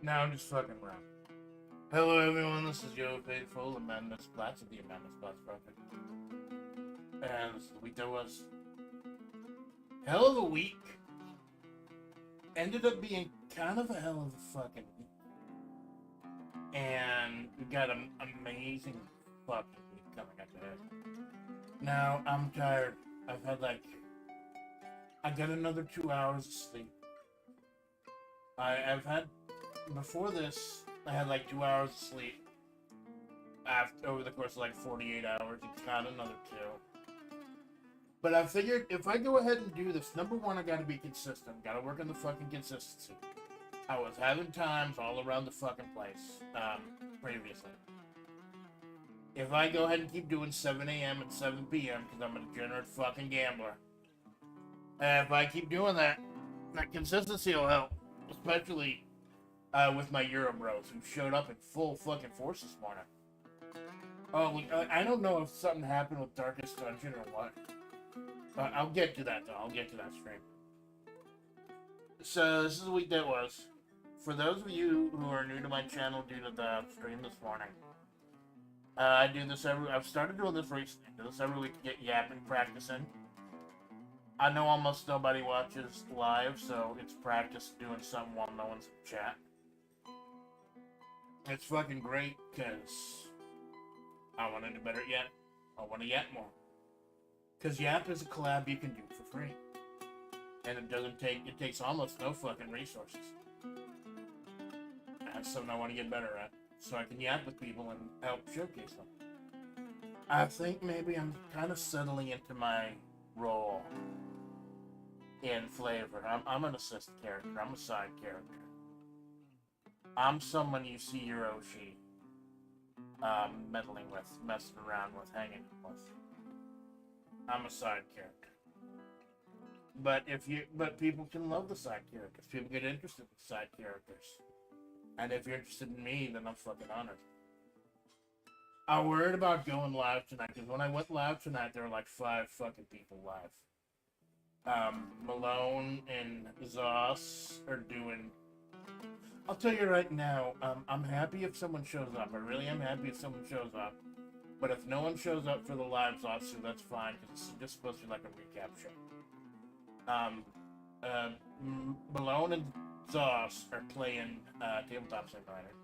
Now I'm just fucking around. Hello everyone, this is Yo Faithful, Amanda Splatts of the Amanda Splatts Project. And this is the week that was. Hell of a week. Ended up being kind of a hell of a fucking week. And we got an amazing fucking week coming up ahead. Now, I'm tired. I've had I got another 2 hours of sleep. I've had, before this, I had 2 hours of sleep. Over the course of 48 hours, and got another 2. But I figured if I go ahead and do this, number one, I gotta be consistent. Gotta work on the fucking consistency. I was having times all around the fucking place, previously. If I go ahead and keep doing 7 a.m. and 7 p.m. because I'm a degenerate fucking gambler, if I keep doing that, that consistency will help. Especially with my Euro bros who showed up in full fucking force this morning. Oh, I don't know if something happened with Darkest Dungeon or what. But I'll get to that though. I'll get to that stream. So this is the week that was. For those of you who are new to my channel due to the stream this morning, I do this I've started doing this recently. I do this every week to get yapping practicing. I know almost nobody watches live, so it's practice doing something while no one's in chat. It's fucking great, because I want to do better yet. I want to yap more. Because Yap is a collab you can do for free. And it takes almost no fucking resources. That's something I want to get better at. So I can yap with people and help showcase them. I think maybe I'm kind of settling into my role in FlaVR. I'm an assist character. I'm a side character. I'm someone you see your oshi meddling with, messing around with, hanging with. I'm a side character. But people can love the side characters. People get interested in side characters. And if you're interested in me, then I'm fucking honored. I'm worried about going live tonight, because when I went live tonight, there were 5 fucking people live. Malone and Zoss are doing... I'll tell you right now, I'm happy if someone shows up. I really am happy if someone shows up. But if no one shows up for the live Zatsu, that's fine, because this is just supposed to be like a recap show. Malone and Zoss are playing Tabletop Simulator.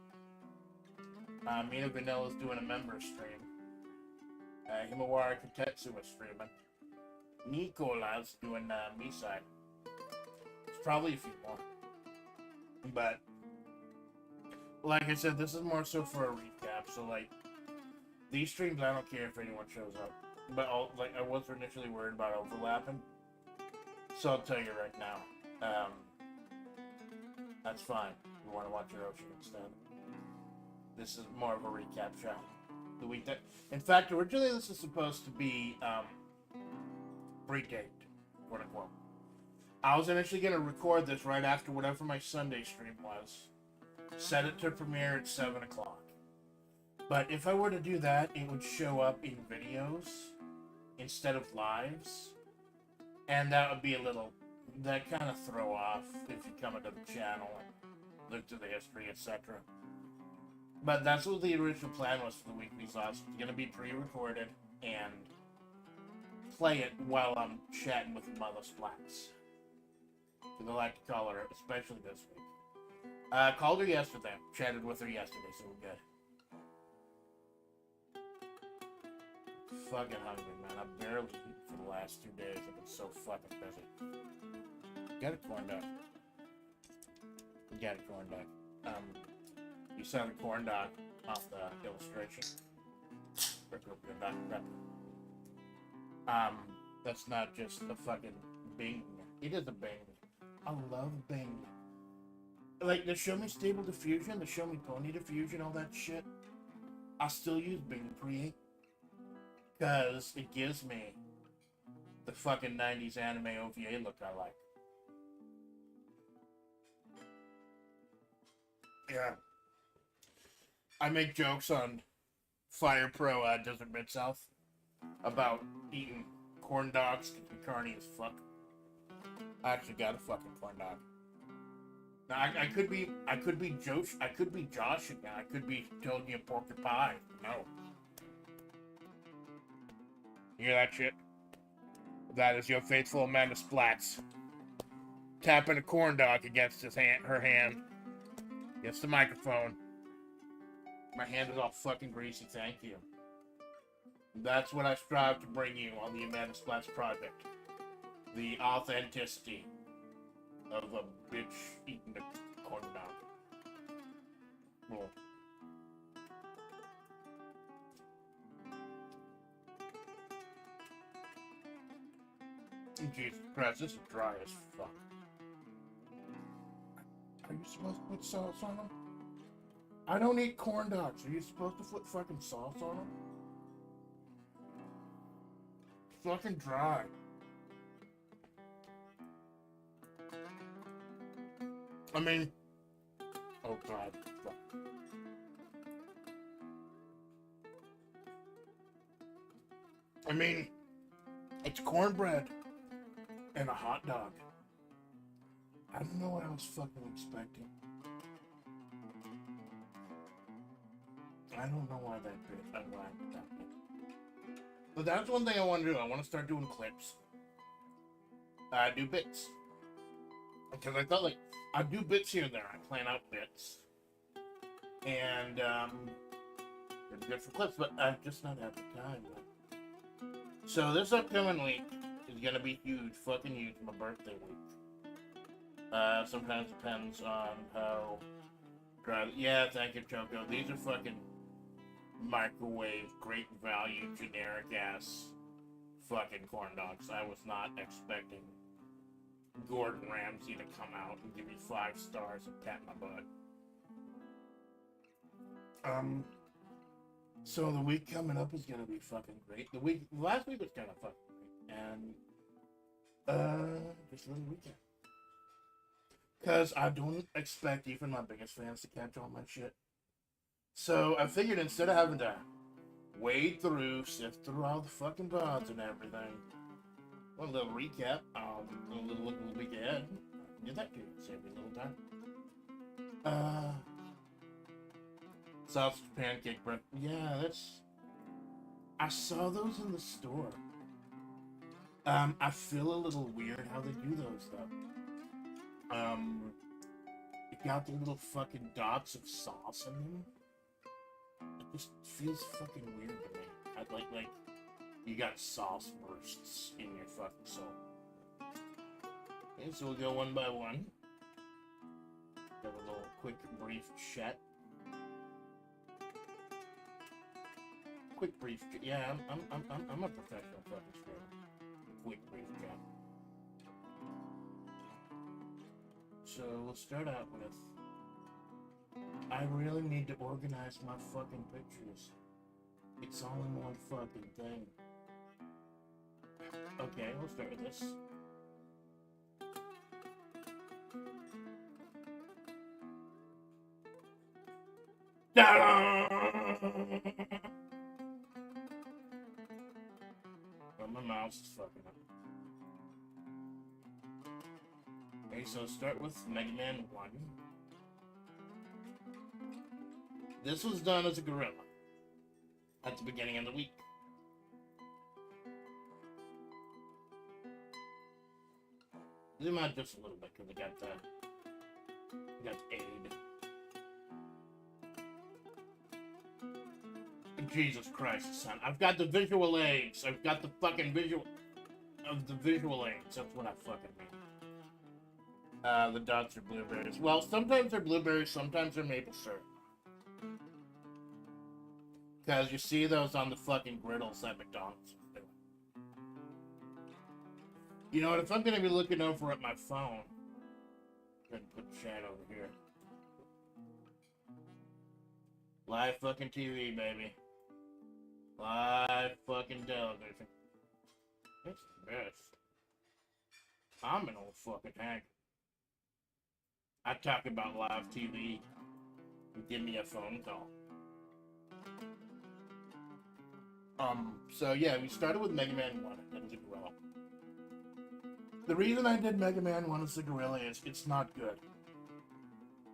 Mina Vanilla's doing a member stream. Himawari Katetsu is streaming. Nicola's doing me side. There's probably a few more. But, like I said, this is more so for a recap. So, these streams, I don't care if anyone shows up. But, I was initially worried about overlapping. So I'll tell you right now. That's fine. You want to watch your ocean instead. This is more of a recap show. The week that... In fact, originally this is supposed to be, pre-taped, quote-unquote. I was initially gonna record this right after whatever my Sunday stream was. Set it to premiere at 7 o'clock. But if I were to do that, it would show up in videos instead of lives. And that would be a little, that kind of throw off if you come into the channel and look to the history, etc. But that's what the original plan was for the weekly sauce. It's going to be pre-recorded and play it while I'm chatting with Amanda Splatts. Because I like to call her, especially this week. Called her yesterday. Chatted with her yesterday, so we're good. Fucking hungry, man. I barely eaten for the last 2 days. I've been so fucking busy. Got a corn dog. Got a corn dog. You saw the corn dog off the illustration. That's not just a fucking Bing. It is a Bing. I love Bing. Like the Show Me Stable Diffusion, the Show Me Pony Diffusion, all that shit. I still use Bing to create. Because it gives me the fucking 90s anime OVA look I like. Yeah. I make jokes on Fire Pro Desert Mid-South about eating corn dogs because I'm carny as fuck. I actually got a fucking corn dog. Now I could be Josh. I could be Josh again. I could be telling you a pork pie. No. You hear that shit? That is your faithful Amanda Splatts tapping a corn dog against her hand. Against the microphone. My hand is all fucking greasy, thank you. That's what I strive to bring you on the Amanda Splatts project. The authenticity of a bitch eating a corn dog. Well. Jesus Christ, this is dry as fuck. Are you supposed to put sauce on them? I don't eat corn dogs. Are you supposed to put fucking sauce on them? It's fucking dry. I mean, oh god, fuck. I mean, it's cornbread and a hot dog. I don't know what I was fucking expecting. I don't know why that bit. I liked that bit. But that's one thing I want to do. I want to start doing clips. Do bits. Because I thought, like, I do bits here and there. I plan out bits. And, it's good for clips, but I've just not had the time, man. So this upcoming week is gonna be huge, fucking huge, my birthday week. Sometimes depends on how dry. Yeah, thank you, Choco. These are fucking microwave, great value, generic ass fucking corn dogs. I was not expecting Gordon Ramsay to come out and give me 5 stars and pat my butt. So the week coming up is gonna be fucking great. Last week was kind of fucking great, and just a little weekend. Cause I don't expect even my biggest fans to catch all my shit. So I figured instead of having to wade through, sift through all the fucking VODs and everything, a little recap, a little look a week ahead. Did that too? Save me a little time. Sausage pancake bread. Yeah, I saw those in the store. I feel a little weird how they do those though. It got the little fucking dots of sauce in them. It just feels fucking weird to me. I'd like you got sauce bursts in your fucking soul. Okay, so we'll go one by one. Have a little quick brief chat. Quick brief. Yeah, I'm a professional fucking streamer. Quick brief chat. So we'll start out with, I really need to organize my fucking pictures. It's all in one fucking thing. Okay, we'll start with this. Oh, my mouse is fucking up. Okay, so start with Mega Man 1. This was done as a gorilla at the beginning of the week. Zoom out just a little bit because I got the aid. Jesus Christ, son. I've got the visual aids. I've got the fucking visual aids. That's what I fucking mean. The dots are blueberries. Well, sometimes they're blueberries, sometimes they're maple syrup. Because you see those on the fucking griddles at McDonald's. You know what? If I'm going to be looking over at my phone, I'm going to put the chat over here. Live fucking TV, baby. Live fucking television. It's the best. I'm an old fucking hack. I talk about live TV. And give me a phone call. So yeah, we started with Mega Man 1 and the gorilla. The reason I did Mega Man 1 as the gorilla is it's not good.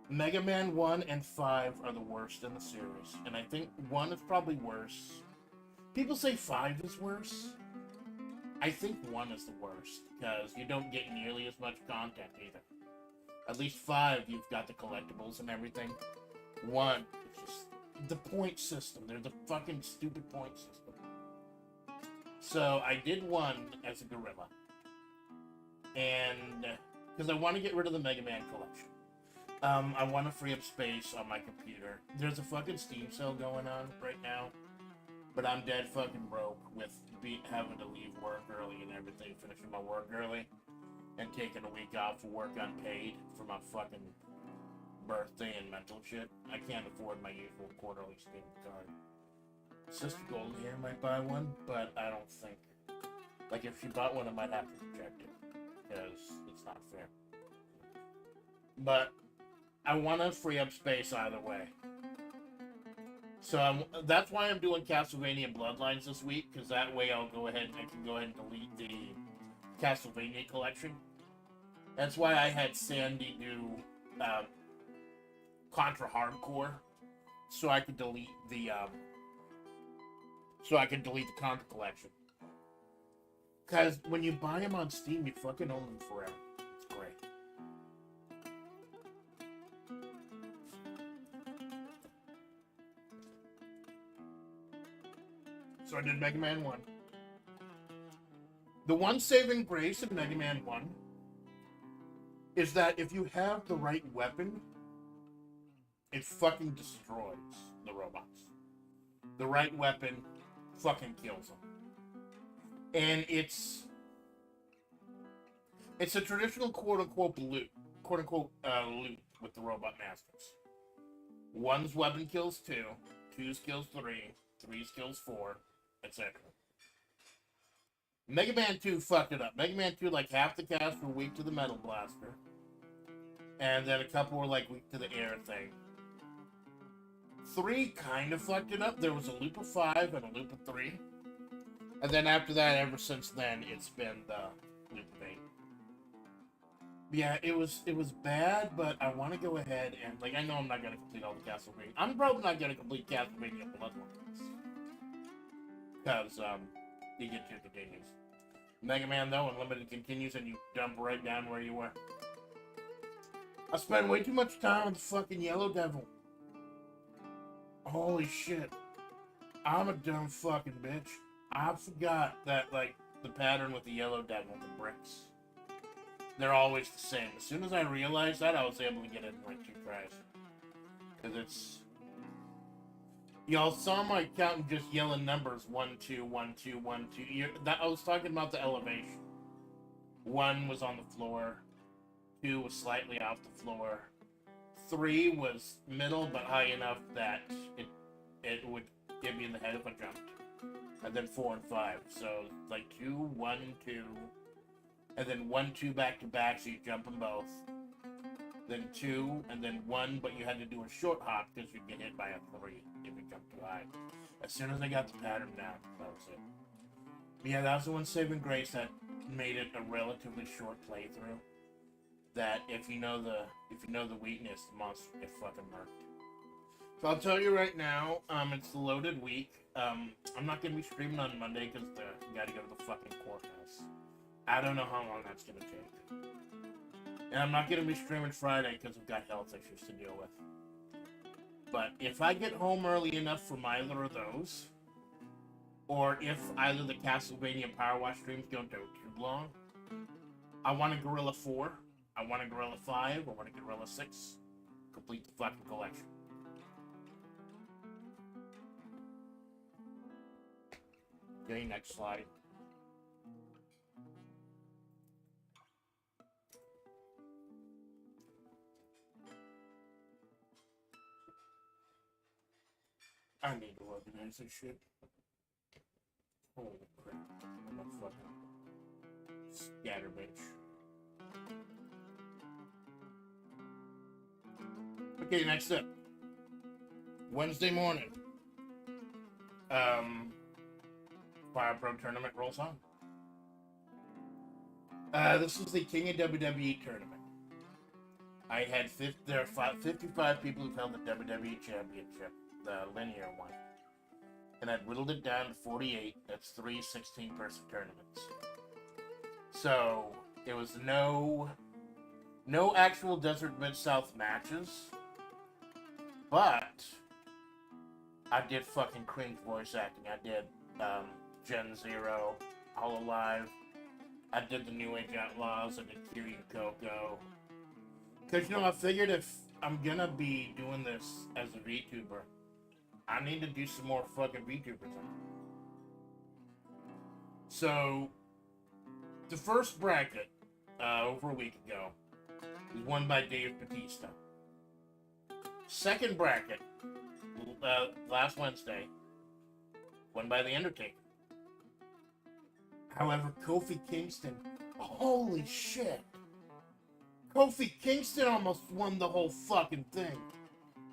Mega Man 1 and 5 are the worst in the series, and I think 1 is probably worse. People say 5 is worse. I think 1 is the worst, because you don't get nearly as much content either. At least 5, you've got the collectibles and everything. 1, it's just the point system. They're the fucking stupid point system. So I did 1 as a gorilla. And because I want to get rid of the Mega Man collection. I want to free up space on my computer. There's a fucking Steam sale going on right now. But I'm dead fucking broke with having to leave work early and everything, finishing my work early, and taking a week off for work unpaid for my fucking birthday and mental shit. I can't afford my usual quarterly Steam card. Sister Golden here might buy one, but I don't think. Like, if she bought one, I might have to reject it, because it's not fair. But I want to free up space either way. So that's why I'm doing Castlevania Bloodlines this week, because that way I can go ahead and delete the Castlevania collection. That's why I had Sandy do Contra Hardcore, so I could delete the Contra collection. Because when you buy them on Steam, you fucking own them forever. It's great. So I did Mega Man 1. The one saving grace of Mega Man 1 is that if you have the right weapon, it fucking destroys the robots. The right weapon fucking kills them. And it's a traditional quote-unquote loot with the robot masters. 1's weapon kills 2, 2's kills 3, 3's kills 4, etc. Mega Man 2 fucked it up. Mega Man 2, like, half the cast were weak to the metal blaster. And then a couple were, like, weak to the air thing. 3 kind of fucked it up. There was a loop of 5 and a loop of 3. And then after that, ever since then, it's been the loop of 8. Yeah, it was bad, but I want to go ahead and, like, I know I'm not going to complete all the Castlevania. I'm probably not going to complete Castlevania Bloodlines. Because, you get your continues. Mega Man, though, Unlimited continues, and you dump right down where you were. I spent way too much time with the fucking Yellow Devil. Holy shit. I'm a dumb fucking bitch. I forgot that, like, the pattern with the Yellow Devil, the bricks, they're always the same. As soon as I realized that, I was able to get it in, like, 2 tries. Because it's... Y'all saw my counting just yelling numbers. 1, 2, 1, 2, 1, 2. I was talking about the elevation. 1 was on the floor. 2 was slightly off the floor. 3 was middle, but high enough that it would get me in the head if I jumped. And then 4 and 5. So, like 2, 1, 2. And then 1, 2 back to back, so you jump them both. then 2, and then 1, but you had to do a short hop because you'd get hit by a 3 if you jumped too high. As soon as I got the pattern down, that was it. But yeah, that was the one saving grace that made it a relatively short playthrough. That if you know the weakness, the monster get fucking murked. So I'll tell you right now, it's the loaded week. I'm not gonna be streaming on Monday because you gotta go to the fucking courthouse. I don't know how long that's gonna take. And I'm not gonna be streaming Friday because I've got health issues to deal with. But if I get home early enough from either of those, or if either the Castlevania Power Wash streams don't go too long, I want a Gorilla 4, I want a Gorilla 5, I want a Gorilla 6. Complete the fucking collection. Okay, next slide. I need to organize this shit. Holy crap. I'm a fucking scatter bitch. Okay, next up. Wednesday morning. Fire Pro tournament rolls on. This is the King of WWE tournament. I had 55 people who've held the WWE Championship, the linear one. And I'd whittled it down to 48. That's 3 16-person tournaments. So, it was no actual Desert Mid-South matches. But, I did fucking cringe voice acting. I did, Gen Zero, Hololive. I did the New Age Outlaws. I did Kiryu Coco. Because, I figured if I'm gonna be doing this as a VTuber, I need to do some more fucking VTubers. So, the first bracket, over a week ago, was won by Dave Bautista. Second bracket, last Wednesday, won by The Undertaker. However, Kofi Kingston, holy shit. Kofi Kingston almost won the whole fucking thing.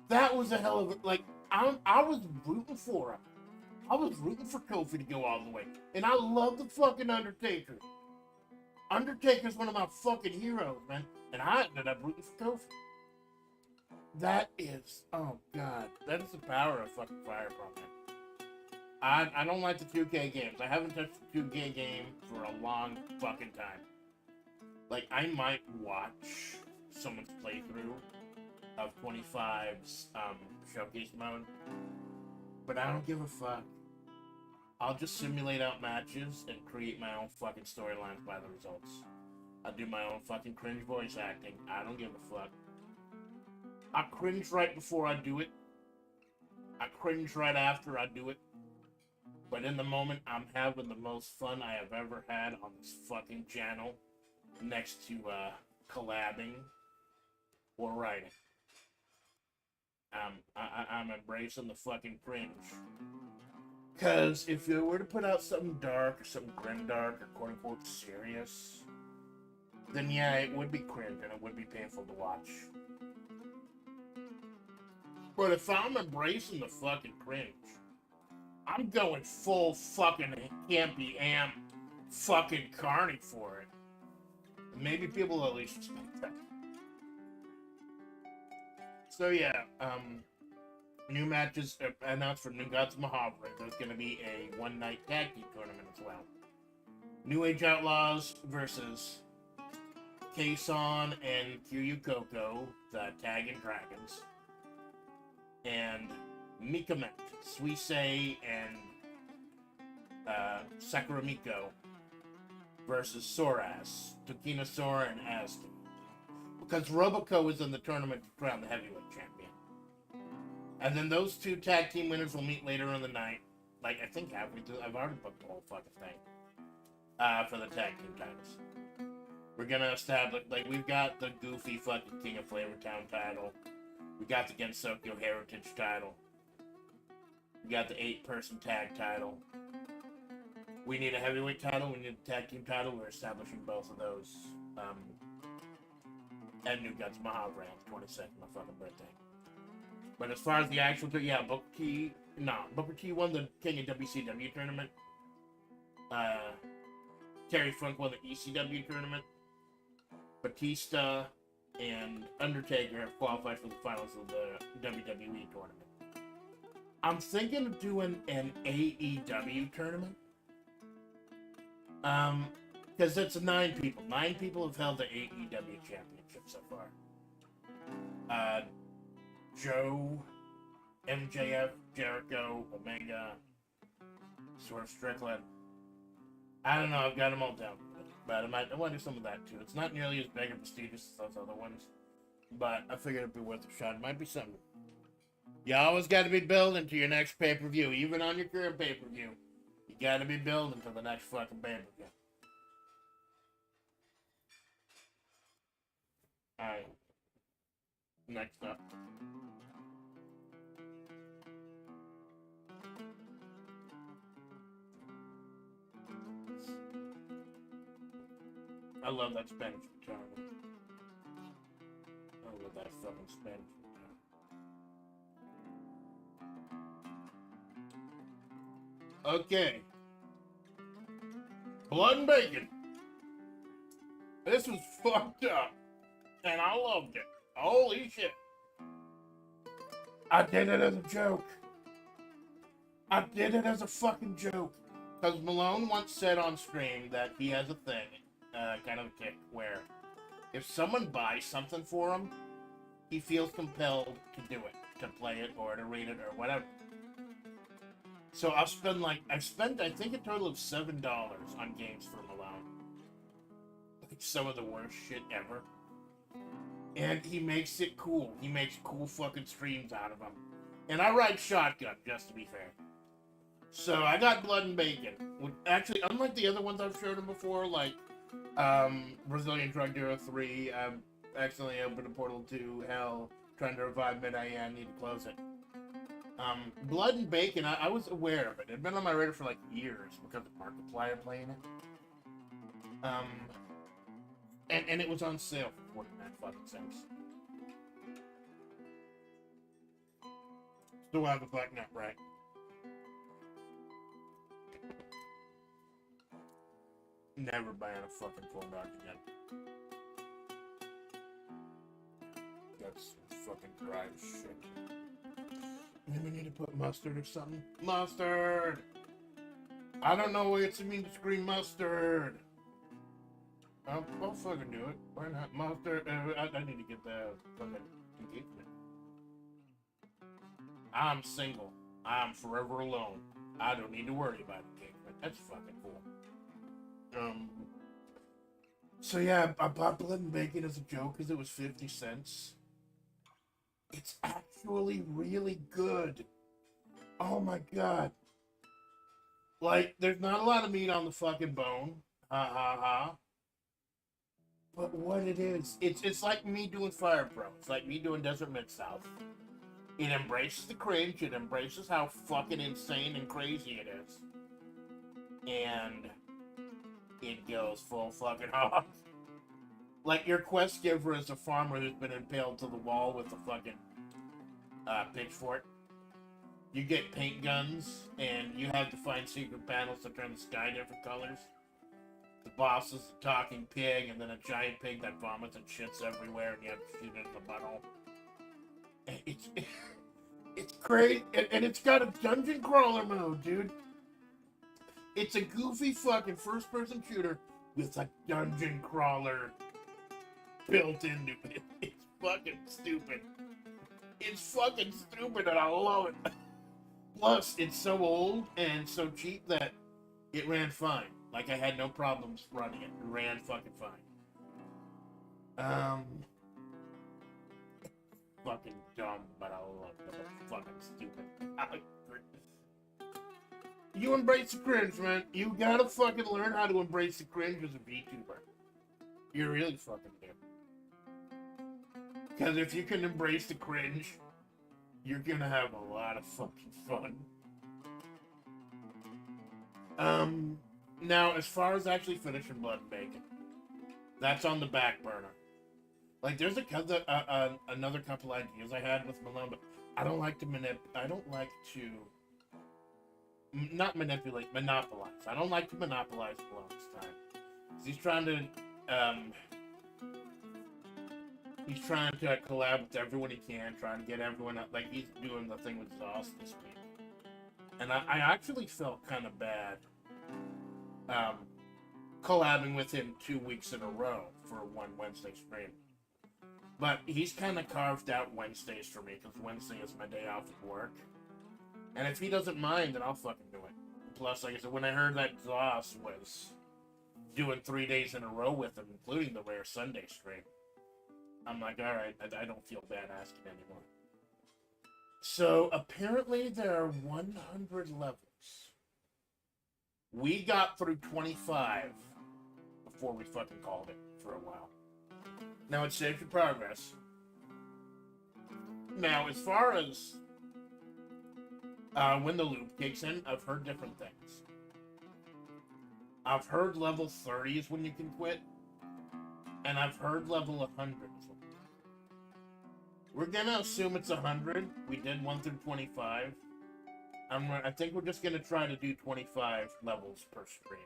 That was a hell of a, I was rooting for him. I was rooting for Kofi to go all the way. And I love the fucking Undertaker. Undertaker's one of my fucking heroes, man. And I ended up rooting for Kofi. That is, oh god. That is the power of fucking Fire Pro, man. I don't like the 2K games. I haven't touched the 2K game for a long fucking time. Like, I might watch someone's playthrough of 25's showcase mode, but I don't give a fuck. I'll just simulate out matches and create my own fucking storylines by the results. I'll do my own fucking cringe voice acting. I don't give a fuck. I cringe right before I do it. I cringe right after I do it. But in the moment, I'm having the most fun I have ever had on this fucking channel, next to collabing or writing. I'm embracing the fucking cringe. Because if you were to put out something dark or something grimdark or quote-unquote serious, then yeah, it would be cringe and it would be painful to watch. But if I'm embracing the fucking cringe, I'm going full fucking campy amp fucking carny for it. Maybe people will at least expect that. So yeah, new matches announced for New Gods Mahavra. There's going to be a one-night tag team tournament as well. New Age Outlaws versus Kason and Kiryu Coco, the Tag and Dragons. And Mikamet, Suisei, and Sakuramiko versus Soras, Tokina Sora, and Asuka. Because Roboco is in the tournament to crown the heavyweight champion. And then those two tag team winners will meet later in the night. Like, I think halfway through, I've already booked the whole fucking thing. For the tag team titles. We're gonna establish, like, we've got the goofy fucking King of Flavortown title. We got the Gensokyo Heritage title. We got the 8-person tag title. We need a heavyweight title. We need a tag team title. We're establishing both of those and New Guns Mahavran, 22nd, my fucking birthday. But as far as the actual, yeah, Booker T won the King of WCW tournament. Terry Funk won the ECW tournament. Batista and Undertaker have qualified for the finals of the WWE tournament. I'm thinking of doing an AEW tournament. Because it's 9 people. 9 people have held the AEW championship so far. Joe, MJF, Jericho, Omega, Swerve Strickland. I don't know, I've got them all down. But I want to do some of that too. It's not nearly as big and prestigious as those other ones. But I figured it'd be worth a shot. It might be something. You always got to be building to your next pay-per-view. Even on your current pay-per-view. You got to be building to the next fucking pay-per-view. Alright. Next up. I love that Spanish guitar. I love that fucking Spanish guitar. Okay. Blood and Bacon. This was fucked up. And I loved it. Holy shit. I did it as a joke. I did it as a fucking joke. Because Malone once said on stream that he has a thing. Kind of a tick where if someone buys something for him, he feels compelled to do it, to play it or to read it or whatever. So I've spent I think a total of $7 on games for Malone. Like some of the worst shit ever. And he makes it cool. He makes cool fucking streams out of them. And I ride shotgun, just to be fair. So I got Blood and Bacon. Actually, unlike the other ones I've showed him before, like Brazilian Drug Dealer 3, accidentally opened a portal to hell, trying to revive Mid-AM, need to close it. Blood and Bacon, I was aware of it. It had been on my radar for like years because of Markiplier playing it. And it was on sale for 49 fucking cents. Still have the fucking up right. Never buying a fucking corn dog again. That's fucking dry as shit. Maybe we need to put mustard or something. Mustard! I don't know what it means to scream mustard. I'll fucking do it. Why not? Mustard. I need to get the fucking engagement. I'm single. I'm forever alone. I don't need to worry about engagement. That's fucking cool. So yeah, I bought Blood and Bacon as a joke because it was 50 cents. It's actually really good. Oh my god. Like, there's not a lot of meat on the fucking bone. Ha ha ha. But what it is, it's like me doing Fire Pro. It's like me doing Desert Mid-South. It embraces the cringe. It embraces how fucking insane and crazy it is. And it goes full fucking hog. Like, your quest giver is a farmer who's been impaled to the wall with a fucking pitchfork. You get paint guns, and you have to find secret panels to turn the sky different colors. The boss is a talking pig, and then a giant pig that vomits and shits everywhere, and you have to shoot it in the butthole. And it's great, and it's got a dungeon crawler mode, dude. It's a goofy fucking first-person shooter with a dungeon crawler built into it. It's fucking stupid. It's fucking stupid, and I love it. Plus, it's so old and so cheap that it ran fine. Like, I had no problems running it. It ran fucking fine. Fucking dumb, but I love it. It's fucking stupid. You embrace the cringe, man. You gotta fucking learn how to embrace the cringe as a VTuber. You really fucking do. Because if you can embrace the cringe, you're gonna have a lot of fucking fun. Now, as far as actually finishing Blood and Bacon, that's on the back burner. Like, there's another couple ideas I had with Malone, but I don't like to not manipulate, monopolize. I don't like to monopolize Malone's time. 'Cause he's trying to collab with everyone he can, trying to get everyone up. Like, he's doing the thing with Zoss this week. And I actually felt kind of bad collabing with him 2 weeks in a row for one Wednesday stream. But he's kind of carved out Wednesdays for me, because Wednesday is my day off of work. And if he doesn't mind, then I'll fucking do it. Plus, like I said, when I heard that Zoss was doing 3 days in a row with him, including the rare Sunday stream, I'm like, alright, I don't feel bad asking anymore. So, apparently there are 100 levels. We got through 25 before we fucking called it for a while. Now, it saves your progress. Now, as far as when the loop kicks in, I've heard different things. I've heard level 30 is when you can quit, and I've heard level 100 is when you can quit. We're gonna assume it's 100. We did 1 through 25. I think we're just gonna try to do 25 levels per stream.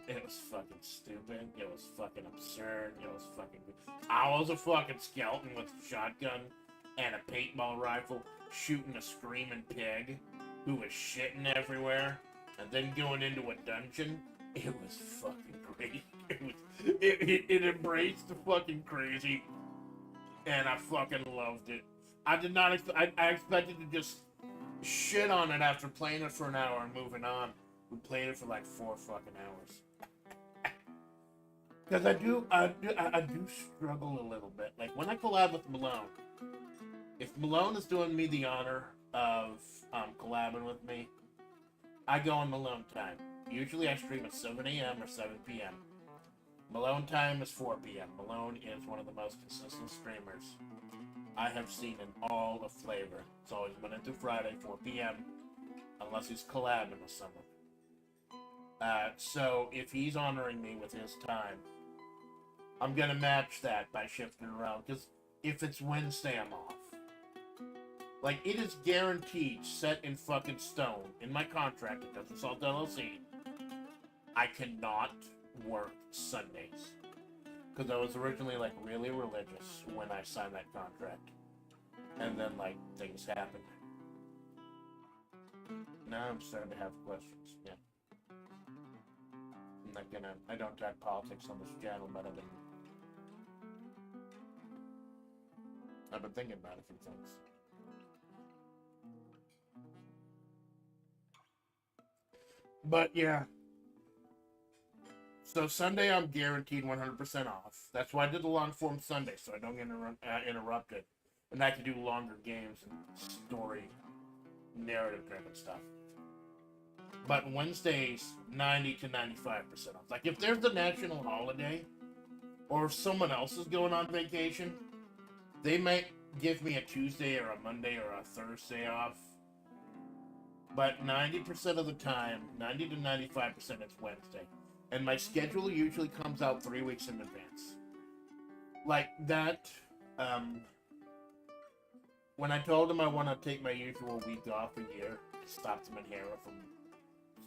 It was fucking stupid. It was fucking absurd. It was fucking... I was a fucking skeleton with a shotgun and a paintball rifle shooting a screaming pig who was shitting everywhere and then going into a dungeon. It was fucking great. It embraced the fucking crazy, and I fucking loved it. I did not I expected to just shit on it after playing it for an hour and moving on. We played it for like 4 fucking hours. Because I do struggle a little bit. Like, when I collab with Malone, if Malone is doing me the honor of collabing with me, I go on Malone time. Usually I stream at 7 a.m. or 7 p.m. Malone time is 4 p.m. Malone is one of the most consistent streamers I have seen in all of FlaVR. It's always Monday through Friday, 4 p.m. Unless he's collabing with someone. So if he's honoring me with his time, I'm gonna match that by shifting around. Because if it's Wednesday, I'm off. Like, it is guaranteed, set in fucking stone, in my contract at Doesn't Salt LLC, I cannot work Sundays. Because I was originally, like, really religious when I signed that contract. And then, like, things happened. Now I'm starting to have questions, yeah. I'm not gonna... I don't talk politics on this channel, but I've been thinking about a few things. But, yeah. So, Sunday I'm guaranteed 100% off. That's why I did the long form Sunday, so I don't get interrupted. And I can do longer games and story, narrative-driven stuff. But Wednesdays, 90 to 95% off. Like, if there's a national holiday, or if someone else is going on vacation, they might give me a Tuesday or a Monday or a Thursday off. But 90% of the time, 90 to 95%, it's Wednesday. And my schedule usually comes out 3 weeks in advance. Like that, when I told them I want to take my usual week off a year to stop the Manhera from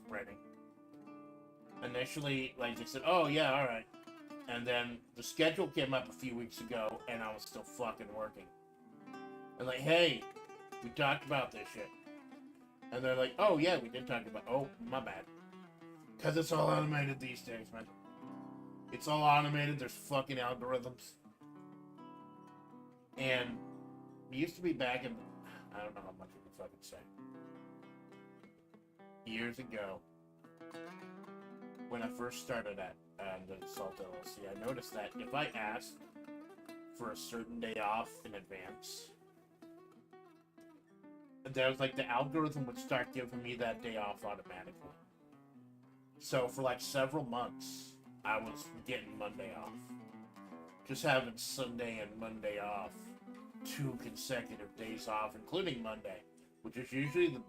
spreading. Initially, like, they said, oh yeah, alright. And then the schedule came up a few weeks ago, and I was still fucking working. And like, hey, we talked about this shit. And they're like, oh yeah, we did talk about, oh, my bad. Because it's all automated these days, man. It's all automated, there's fucking algorithms. And it used to be back in, I don't know how much you can fucking say. Years ago, when I first started at the Salt LLC, I noticed that if I asked for a certain day off in advance, there was like the algorithm would start giving me that day off automatically. So for like several months, I was getting Monday off. Just having Sunday and Monday off, 2 consecutive days off, including Monday, which is usually the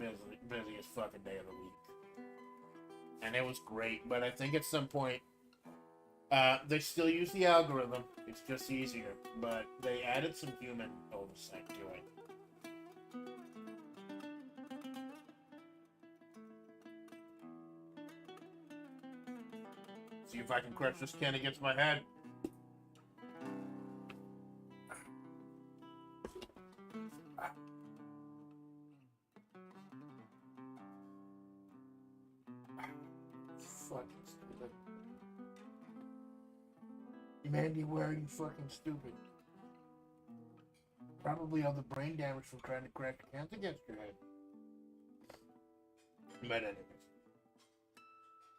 busiest fucking day of the week. And it was great, but I think at some point, They still use the algorithm. It's just easier, but they added some human oversight to it. See if I can crush this can against my head. Fucking stupid. Mandy, why are you fucking stupid? Probably all the brain damage from trying to crack cans against your head. But anyways.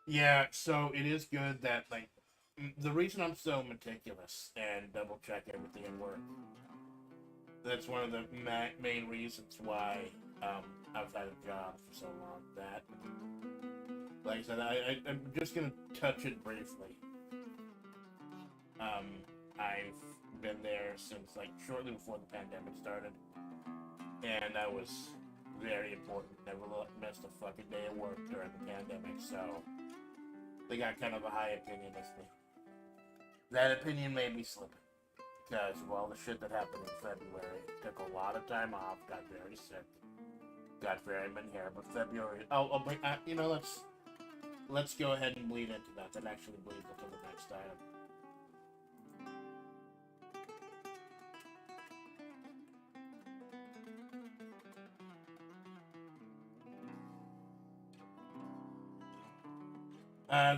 Yeah, so it is good that, like, the reason I'm so meticulous and double check everything at work, that's one of the main reasons why I've had a job for so long. That, like I said, I'm just going to touch it briefly. I've been there since, like, shortly before the pandemic started, and I was very important. Never missed a fucking day of work during the pandemic, so they got kind of a high opinion of me. That opinion made me slip because of all the shit that happened in February. Took a lot of time off, got very sick, got very many hair, but February, you know, let's go ahead and bleed into that. That actually bleeds into the next item.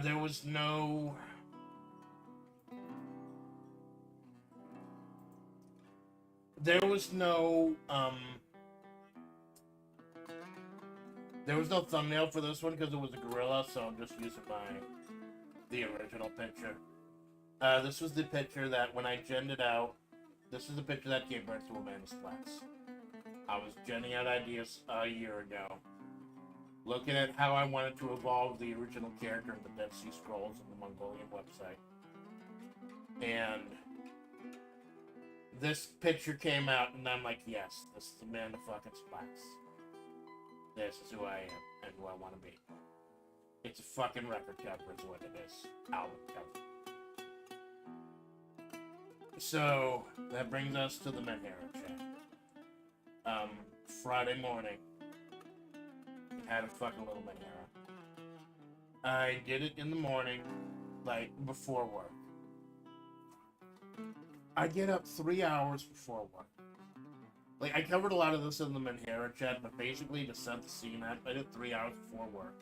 There was no... There was no thumbnail for this one because it was a gorilla, so I'm just using the original picture. This was the picture that when I genned it out, this is the picture that gave birth to Amanda Splatts. I was genning out ideas a year ago, looking at how I wanted to evolve the original character in the Dead Sea Scrolls in the Mongolian website. And this picture came out, and I'm like, yes, this is Amanda fucking Splatts. This is who I am, and who I want to be. It's a fucking record cover is what it is. Album cover. So, that brings us to the Menhera chat. Friday morning, had a fucking little Menhera. I did it in the morning, like, before work. I get up 3 hours before work. Like, I covered a lot of this in the Menhera chat, but basically to set the scene up, I did 3 hours before work.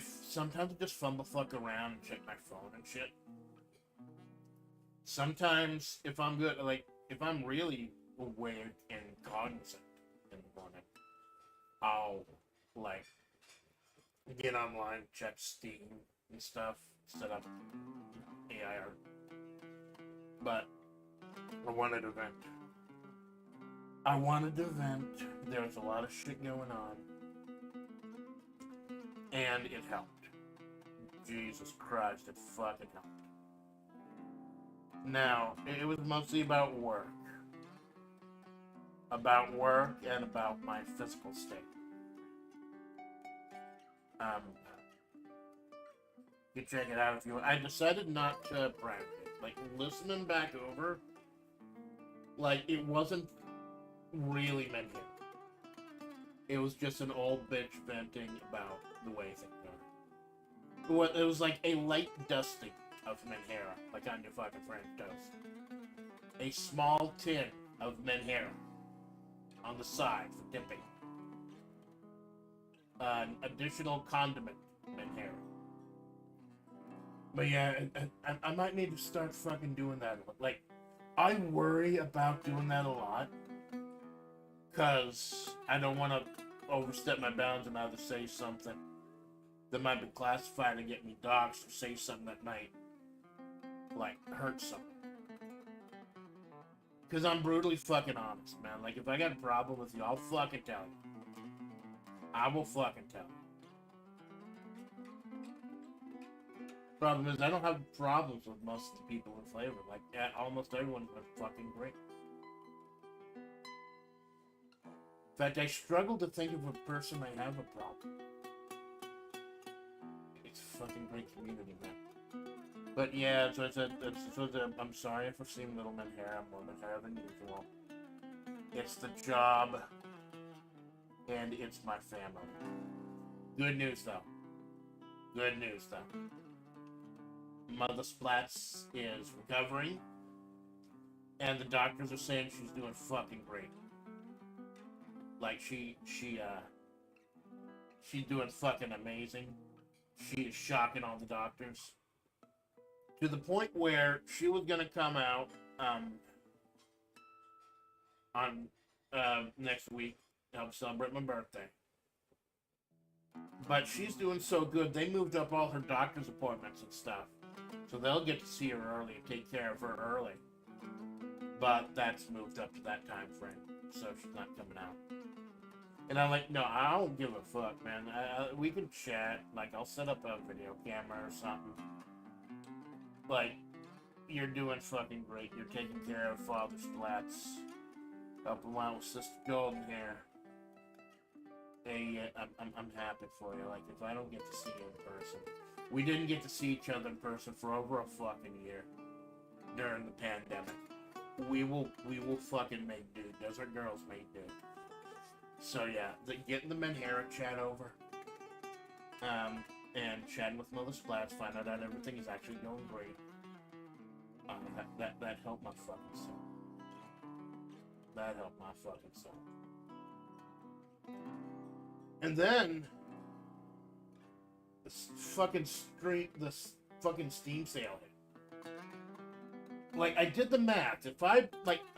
Sometimes I just fumble fuck around and check my phone and shit. Sometimes, if I'm good, like, if I'm really aware and cognizant in the morning, I'll, like, get online, check Steam and stuff, set up AIR. But I wanted to vent. There was a lot of shit going on. And it helped. Jesus Christ, it fucking helped. Now, it was mostly about work. About work and about my physical state. You can check it out if you want. I decided not to brand it. Like, listening back over, like, it wasn't really meant here. It was just an old bitch venting about the way things are. It was like a light dusting of Menhera, like on your fucking French toast. A small tin of Menhera on the side for dipping. An additional condiment Menhera. But yeah, I might need to start fucking doing that. Like, I worry about doing that a lot. Because I don't want to overstep my bounds and either say something that might be classified and get me doxxed, or say something that might, like, hurt someone. Because I'm brutally fucking honest, man. Like, if I got a problem with you, I'll fucking tell you. I will fucking tell you. Problem is, I don't have problems with most of the people in flavor. Like, almost everyone is fucking great. In fact, I struggle to think of a person I have a problem. It's a fucking great community, man. But yeah, I'm sorry for seeing little men hair. I'm more men hair than usual. It's the job, and it's my family. Good news though. Good news though. Amanda Splatts is recovering, and the doctors are saying she's doing fucking great. Like she's doing fucking amazing. She is shocking all the doctors. To the point where she was gonna come out on next week to help celebrate my birthday. But she's doing so good, they moved up all her doctor's appointments and stuff. So they'll get to see her early and take care of her early. But that's moved up to that time frame, so she's not coming out. And I'm like, no, I don't give a fuck, man. We can chat. Like, I'll set up a video camera or something. Like, you're doing fucking great. You're taking care of Father Splatts. Helping him out with Sister Golden here. Hey, I'm happy for you. Like, if I don't get to see you in person. We didn't get to see each other in person for over a fucking year. During the pandemic. We will fucking make do. Desert Girls make do. So yeah, getting the Menhera chat over. And chatting with Mother Splatts, find out that everything is actually going great. That helped my fucking soul. That helped my fucking soul. And then this fucking Steam sale hit. Like, I did the math. If I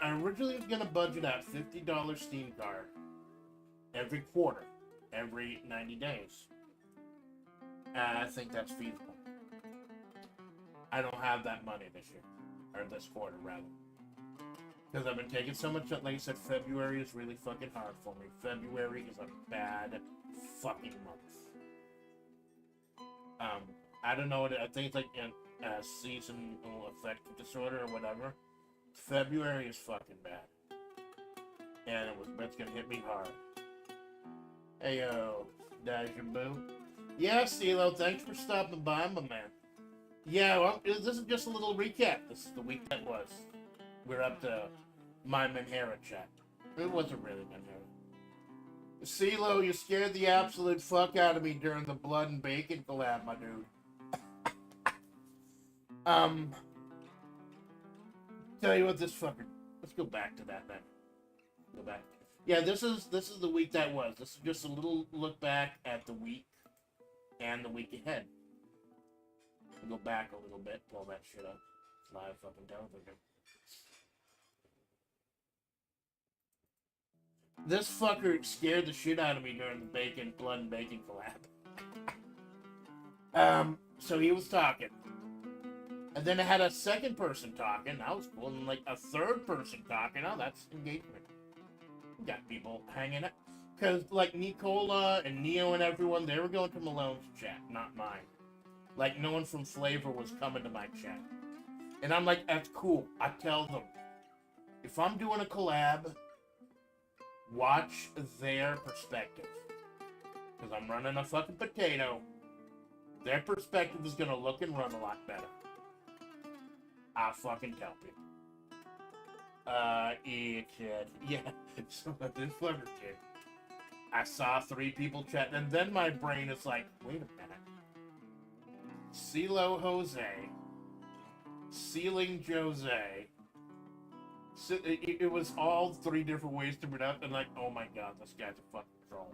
originally was gonna budget out $50 Steam card every quarter, every 90 days. I think that's feasible. I don't have that money this year. Or this quarter, rather. Because I've been taking so much, like I said, February is really fucking hard for me. February is a bad fucking month. I don't know what I think it's like a seasonal affective disorder or whatever. February is fucking bad. And it's gonna hit me hard. Hey yo, Danger Boo. Yeah, CeeLo, thanks for stopping by, my man. Yeah, well, this is just a little recap. This is the week that was. We're up to my Menhera chat. It wasn't really Menhera. CeeLo, you scared the absolute fuck out of me during the blood and bacon collab, my dude. Tell you what, this fucker. Let's go back to that then. Go back. Yeah, this is the week that was. This is just a little look back at the week and the week ahead. We'll go back a little bit, pull that shit up. It's live fucking television. This fucker scared the shit out of me during the blood and bacon collab. So he was talking. And then I had a second person talking. That was cool. And like a third person talking. Oh, that's engagement. We got people hanging out. Because like Nicola and Neo and everyone, they were going to Malone's chat, not mine. Like no one from FlaVR was coming to my chat. And I'm like, that's cool. I tell them, if I'm doing a collab, watch their perspective. Because I'm running a fucking potato. Their perspective is going to look and run a lot better. I'll fucking tell people. Yeah, so this fucker kid. I saw 3 people chatting, and then my brain is like, wait a minute. CeeLo Jose. Ceiling Jose. So it was all 3 different ways to pronounce it, and like, oh my god, this guy's a fucking troll.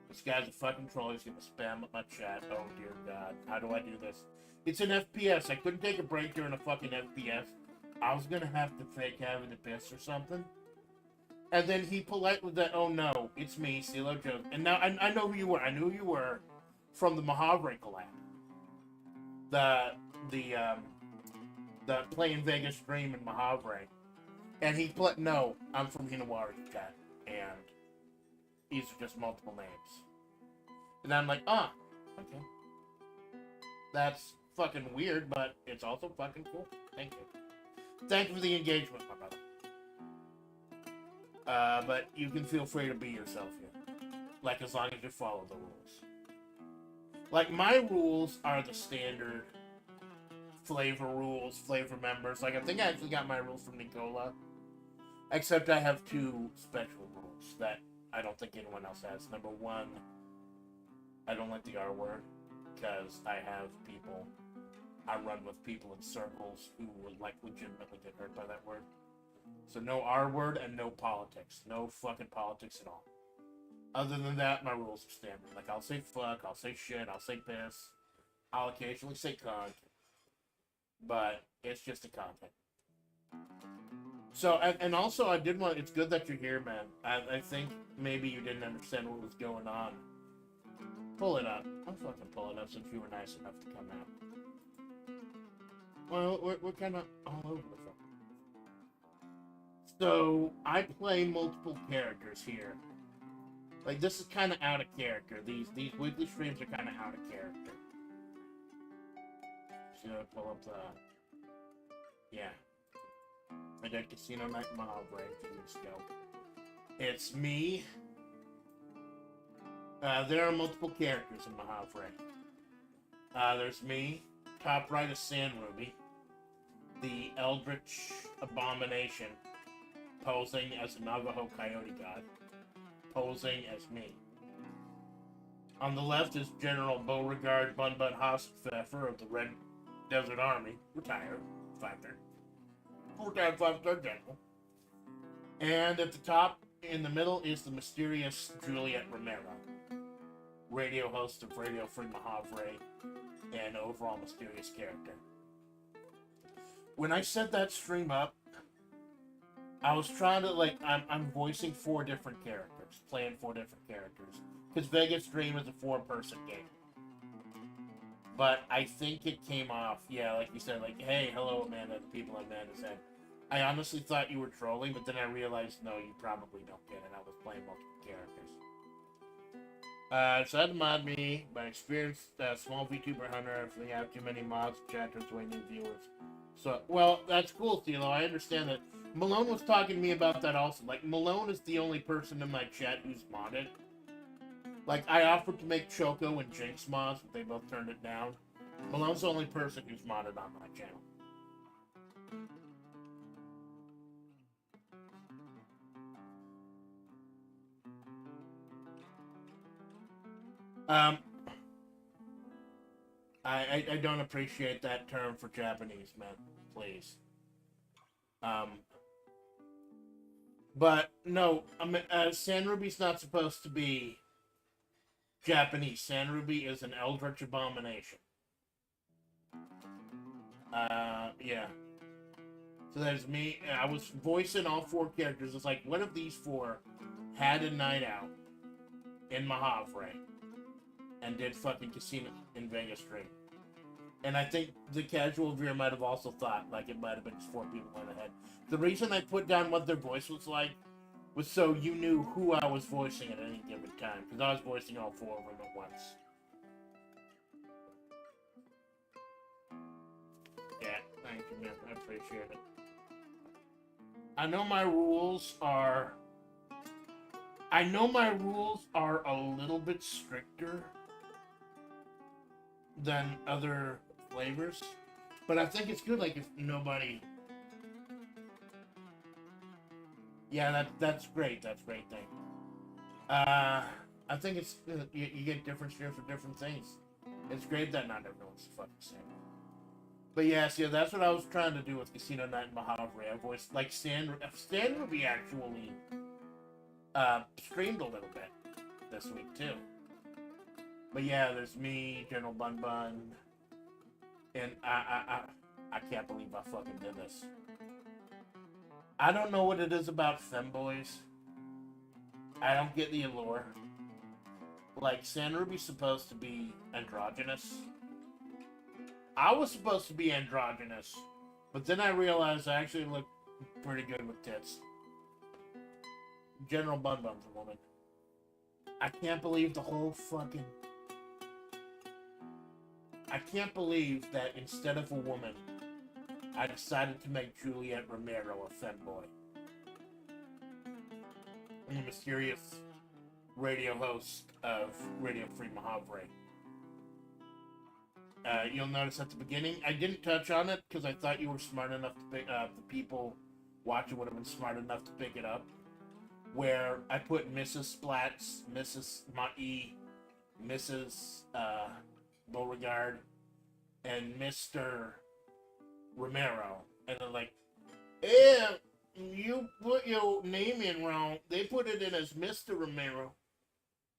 This guy's a fucking troll, he's gonna spam up my chat. Oh dear god, how do I do this? It's an FPS, I couldn't take a break during a fucking FPS. I was gonna have to fake having a piss or something. And then he politely said, oh no, it's me, CeeLo Jones. And now I know who you were. I knew who you were from the Mahavre collab. The Play in Vegas stream in Mahavre. And he no, I'm from Hinawari's chat. And these are just multiple names. And I'm like, okay. That's fucking weird, but it's also fucking cool. Thank you. Thank you for the engagement, my brother. But you can feel free to be yourself here. Like, as long as you follow the rules. Like, my rules are the standard flavor rules, flavor members. Like, I think I actually got my rules from Nicola. Except I have two special rules that I don't think anyone else has. Number one, I don't like the R word, because I run with people in circles who would, like, legitimately get hurt by that word. So no R word and no politics. No fucking politics at all. Other than that, my rules are standard. Like, I'll say fuck, I'll say shit, I'll say piss. I'll occasionally say cunt. But it's just a content. So, and also, I did want, it's good that you're here, man. I think maybe you didn't understand what was going on. Pull it up. I'll fucking pull it up since you were nice enough to come out. Well, we're kind of all over the phone. So, I play multiple characters here. Like, this is kind of out of character. These weekly streams are kind of out of character. So, pull up the... Yeah. I did Casino Night in Mahavre a few weeks ago. It's me. There are multiple characters in Mahavre. There's me. Top right is Sand Ruby, the Eldritch Abomination, posing as a Navajo Coyote God, posing as me. On the left is General Beauregard Bunbud Hosspfeffer of the Red Desert Army, retired, 5-star. 5-star general. And at the top, in the middle, is the mysterious Juliet Romero, radio host of Radio Free Mahavre, and overall mysterious character. When I set that stream up, I was trying to, like, I'm voicing 4 different characters, playing 4 different characters, because Vegas Dream is a 4-person game. But I think it came off, yeah, like you said, like, hey, hello, Amanda, the people Amanda said. I honestly thought you were trolling, but then I realized, no, you probably don't get it. I was playing multiple characters. So that mod me, my experienced small VTuber hunter, if we have too many mods, chatters, way new viewers. So, well, that's cool, Thilo. I understand that. Malone was talking to me about that also. Like, Malone is the only person in my chat who's modded. Like, I offered to make Choco and Jinx mods, but they both turned it down. Malone's the only person who's modded on my channel. I don't appreciate that term for Japanese, man. Please. But, no, Sanrubi's not supposed to be Japanese. Sanrubi is an Eldritch Abomination. Yeah. So there's me. I was voicing all 4 characters. It's like, what if these 4 had a night out in Mahavre and did fucking Casino in Vegas Stream? And I think the casual viewer might have also thought, like, it might have been just 4 people in the head. The reason I put down what their voice was like was so you knew who I was voicing at any given time. Because I was voicing all 4 of them at once. Yeah, thank you, man. I appreciate it. I know my rules are a little bit stricter than other flavors, but I think it's good. Like, if nobody, yeah, that's great. That's a great thing. I think it's you get different streams for different things. It's great that not everyone's fucking same. But yeah, see, that's what I was trying to do with Casino Night in Mahavre. I voiced, like, Stan Ruby actually streamed a little bit this week too. But yeah, there's me, General Bun Bun, and I can't believe I fucking did this. I don't know what it is about femboys. I don't get the allure. Like, Sanrubi's supposed to be androgynous. I was supposed to be androgynous, but then I realized I actually look pretty good with tits. General Bun Bun's a woman. I can't believe the whole fucking... I can't believe that instead of a woman, I decided to make Juliet Romero a femboy. I'm a mysterious radio host of Radio Free Mahavre. You'll notice at the beginning, I didn't touch on it because I thought you were smart enough to pick the people watching would have been smart enough to pick it up. Where I put Mrs. Splatts, Mrs. Ma'i, Mrs. Beauregard, and Mr. Romero. And they're like, yeah, you put your name in wrong. They put it in as Mr. Romero.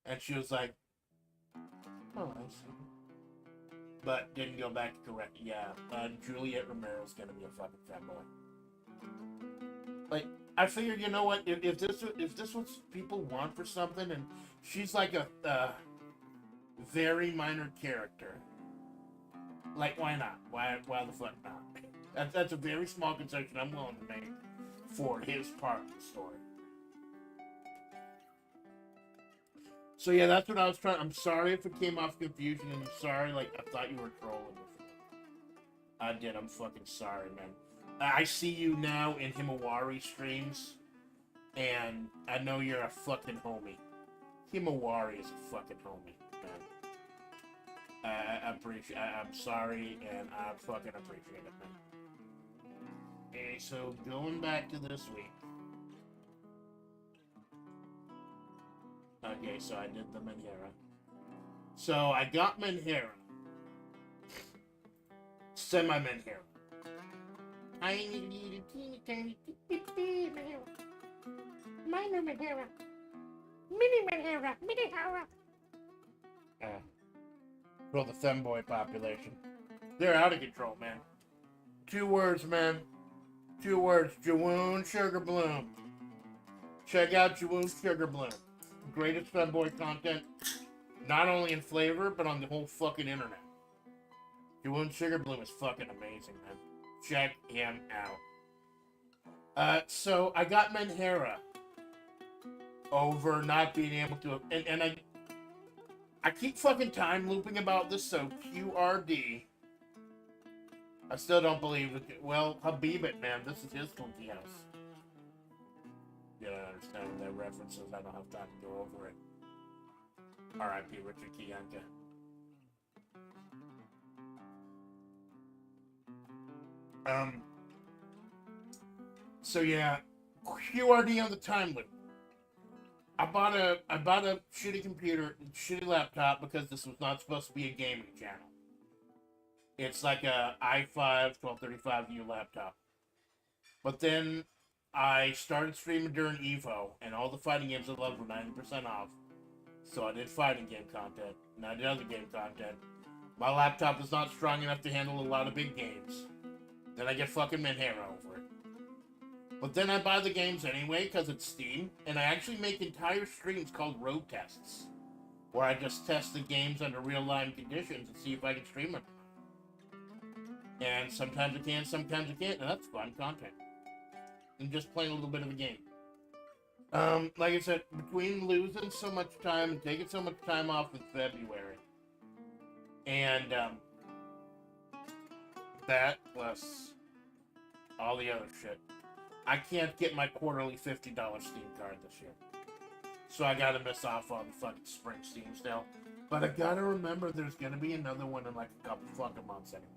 And she was like, oh, I see. But didn't go back to correct. Yeah, Juliet Romero's gonna be a fucking fanboy. Like, I figured, you know what? If this was people want for something, and she's like a very minor character, like, why not? Why the fuck not? That's a very small concession I'm willing to make for his part of the story. So yeah, that's what I was trying. I'm sorry if it came off confusion, and I'm sorry, like, I thought you were trolling before. I did. I'm fucking sorry, man. I see you now in Himawari streams, and I know you're a fucking homie. Himawari is a fucking homie, man. I'm sorry, and I fucking appreciate it, man. Okay, so going back to this week. Okay, so I did the Menhera. So I got Menhera. Semi-Menhera. Tiny little teeny tiny Menhera. Minor Menhera. Mini Menhera. Mini Hera. For the femboy population. They're out of control, man. 2 words, man. 2 words. Jawoon Sugar Bloom. Check out Jawoon Sugar Bloom. Greatest femboy content, not only in flavor, but on the whole fucking internet. Jawoon Sugar Bloom is fucking amazing, man. Check him out. So I got Menhera over not being able to, and I keep fucking time looping about this, so QRD. I still don't believe it. Well, Habib it, man. This is his funky house. You don't understand their references. I don't have time to go over it. R.I.P. Richard Kiyanka. So yeah, QRD on the time loop. I bought a shitty computer, shitty laptop because this was not supposed to be a gaming channel. It's like a i5 1235U laptop. But then I started streaming during Evo, and all the fighting games I loved were 90% off. So I did fighting game content, and I did other game content. My laptop is not strong enough to handle a lot of big games. Then I get fucking Menhera over it. But then I buy the games anyway, because it's Steam, and I actually make entire streams called road tests, where I just test the games under real-life conditions and see if I can stream them. And sometimes I can, sometimes I can't, and that's fun content. And just playing a little bit of a game. Like I said, between losing so much time and taking so much time off in February, and that plus all the other shit, I can't get my quarterly $50 Steam card this year. So I gotta miss off on the fucking spring Steam sale. But I gotta remember there's gonna be another one in like a couple fucking months anyways.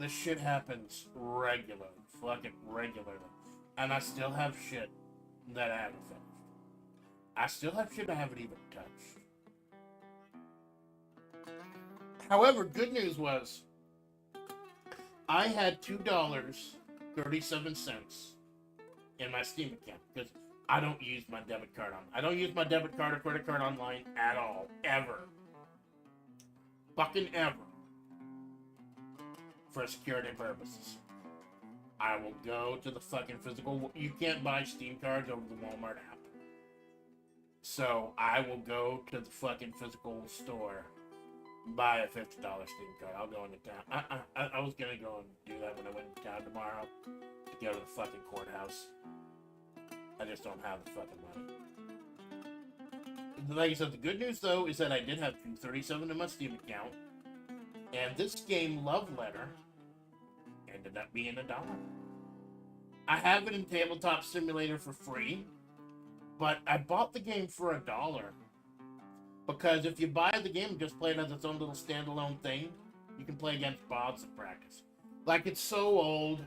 This shit happens regularly. Fucking regularly. And I still have shit that I haven't finished. I still have shit I haven't even touched. However, good news was I had $2.37 in my Steam account because I don't use my debit card on. I don't use my debit card or credit card online at all. Ever. Fucking ever. For security purposes. I will go to the fucking physical. You can't buy Steam cards over the Walmart app. So I will go to the fucking physical store, buy a $50 Steam card. I'll go into town. I was gonna go and do that when I went into town tomorrow to go to the fucking courthouse. I just don't have the fucking money. Like I said, the good news though is that I did have $2.37 in my Steam account, and this game, Love Letter, ended up being $1. I have it in Tabletop Simulator for free, but I bought the game for $1. Because if you buy the game and just play it as its own little standalone thing, you can play against bots in practice. Like, it's so old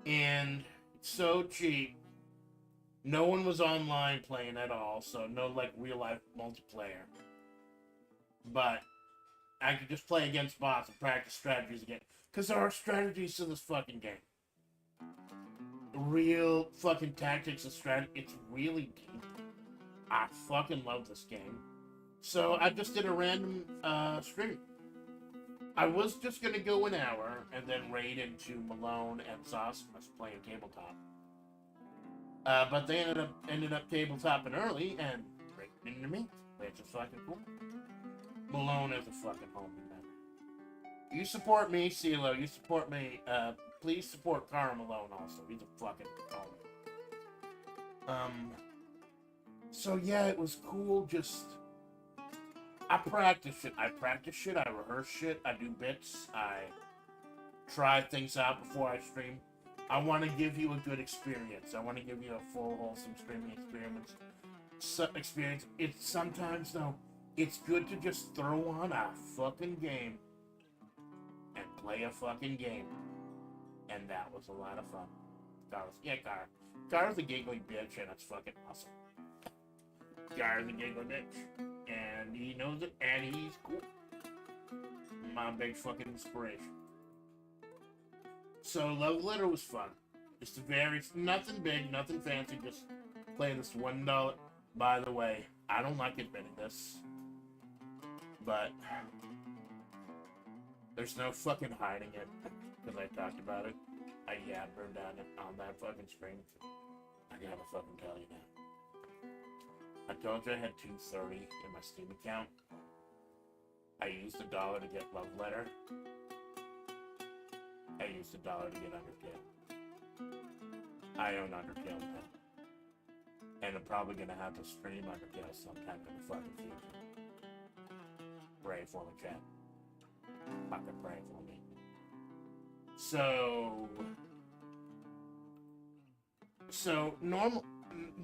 and it's so cheap. No one was online playing at all, so no, like, real-life multiplayer. But I could just play against bots and practice strategies again. Because there are strategies to this fucking game. Real fucking tactics and strategy. It's really deep. I fucking love this game. So I just did a random stream. I was just going to go an hour and then raid into Malone and Zosmas playing tabletop. But they ended up tabletopping early and raiding into me, which is fucking cool. Malone is a fucking homie, man. You support me, CeeLo. You support me. Please support Cara Malone also. He's a fucking homie. So yeah, it was cool. Just I practice shit. I rehearse shit. I do bits. I try things out before I stream. I want to give you a good experience. I want to give you a full, wholesome streaming experience. It's sometimes, though, it's good to just throw on a fucking game and play a fucking game. And that was a lot of fun. Cara's a giggly bitch, and it's fucking awesome. Cara's a giggly bitch. And he knows it, and he's cool. My big fucking inspiration. So, Love Letter was fun. Just nothing big, nothing fancy, just play this $1. By the way, I don't like admitting this, but there's no fucking hiding it, because I talked about it. I yabbered on that fucking stream. I gotta fucking tell you now. I told you I had 230 in my Steam account. I used $1 to get Love Letter. I used $1 to get Undertale. I own Undertale now. And I'm probably gonna have to stream Undertale sometime in the fucking future. Pray for me, chat. Fucking pray for me. So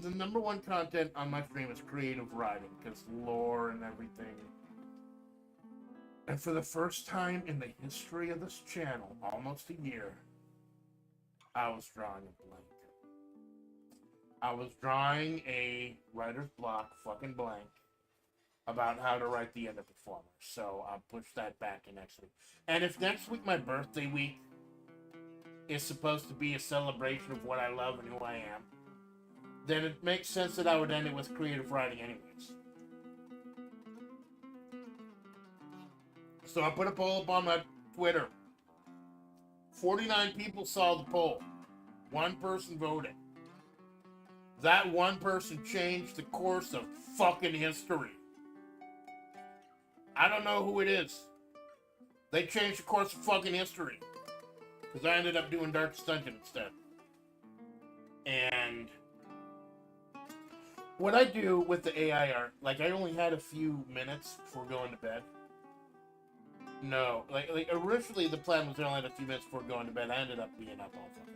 the number one content on my stream is creative writing, because lore and everything. And for the first time in the history of this channel, almost a year, I was drawing a blank. I was drawing a writer's block, fucking blank, about how to write the end of Performer. So I'll push that back to next week. And if next week, my birthday week, is supposed to be a celebration of what I love and who I am, then it makes sense that I would end it with creative writing anyways. So I put a poll up on my Twitter. 49 people saw the poll. One person voted. That one person changed the course of fucking history. I don't know who it is. They changed the course of fucking history. Because I ended up doing Darkest Dungeon instead. And what I do with the AI art, like, I only had a few minutes before going to bed. No, like originally the plan was I only had a few minutes before going to bed. I ended up being up all fucking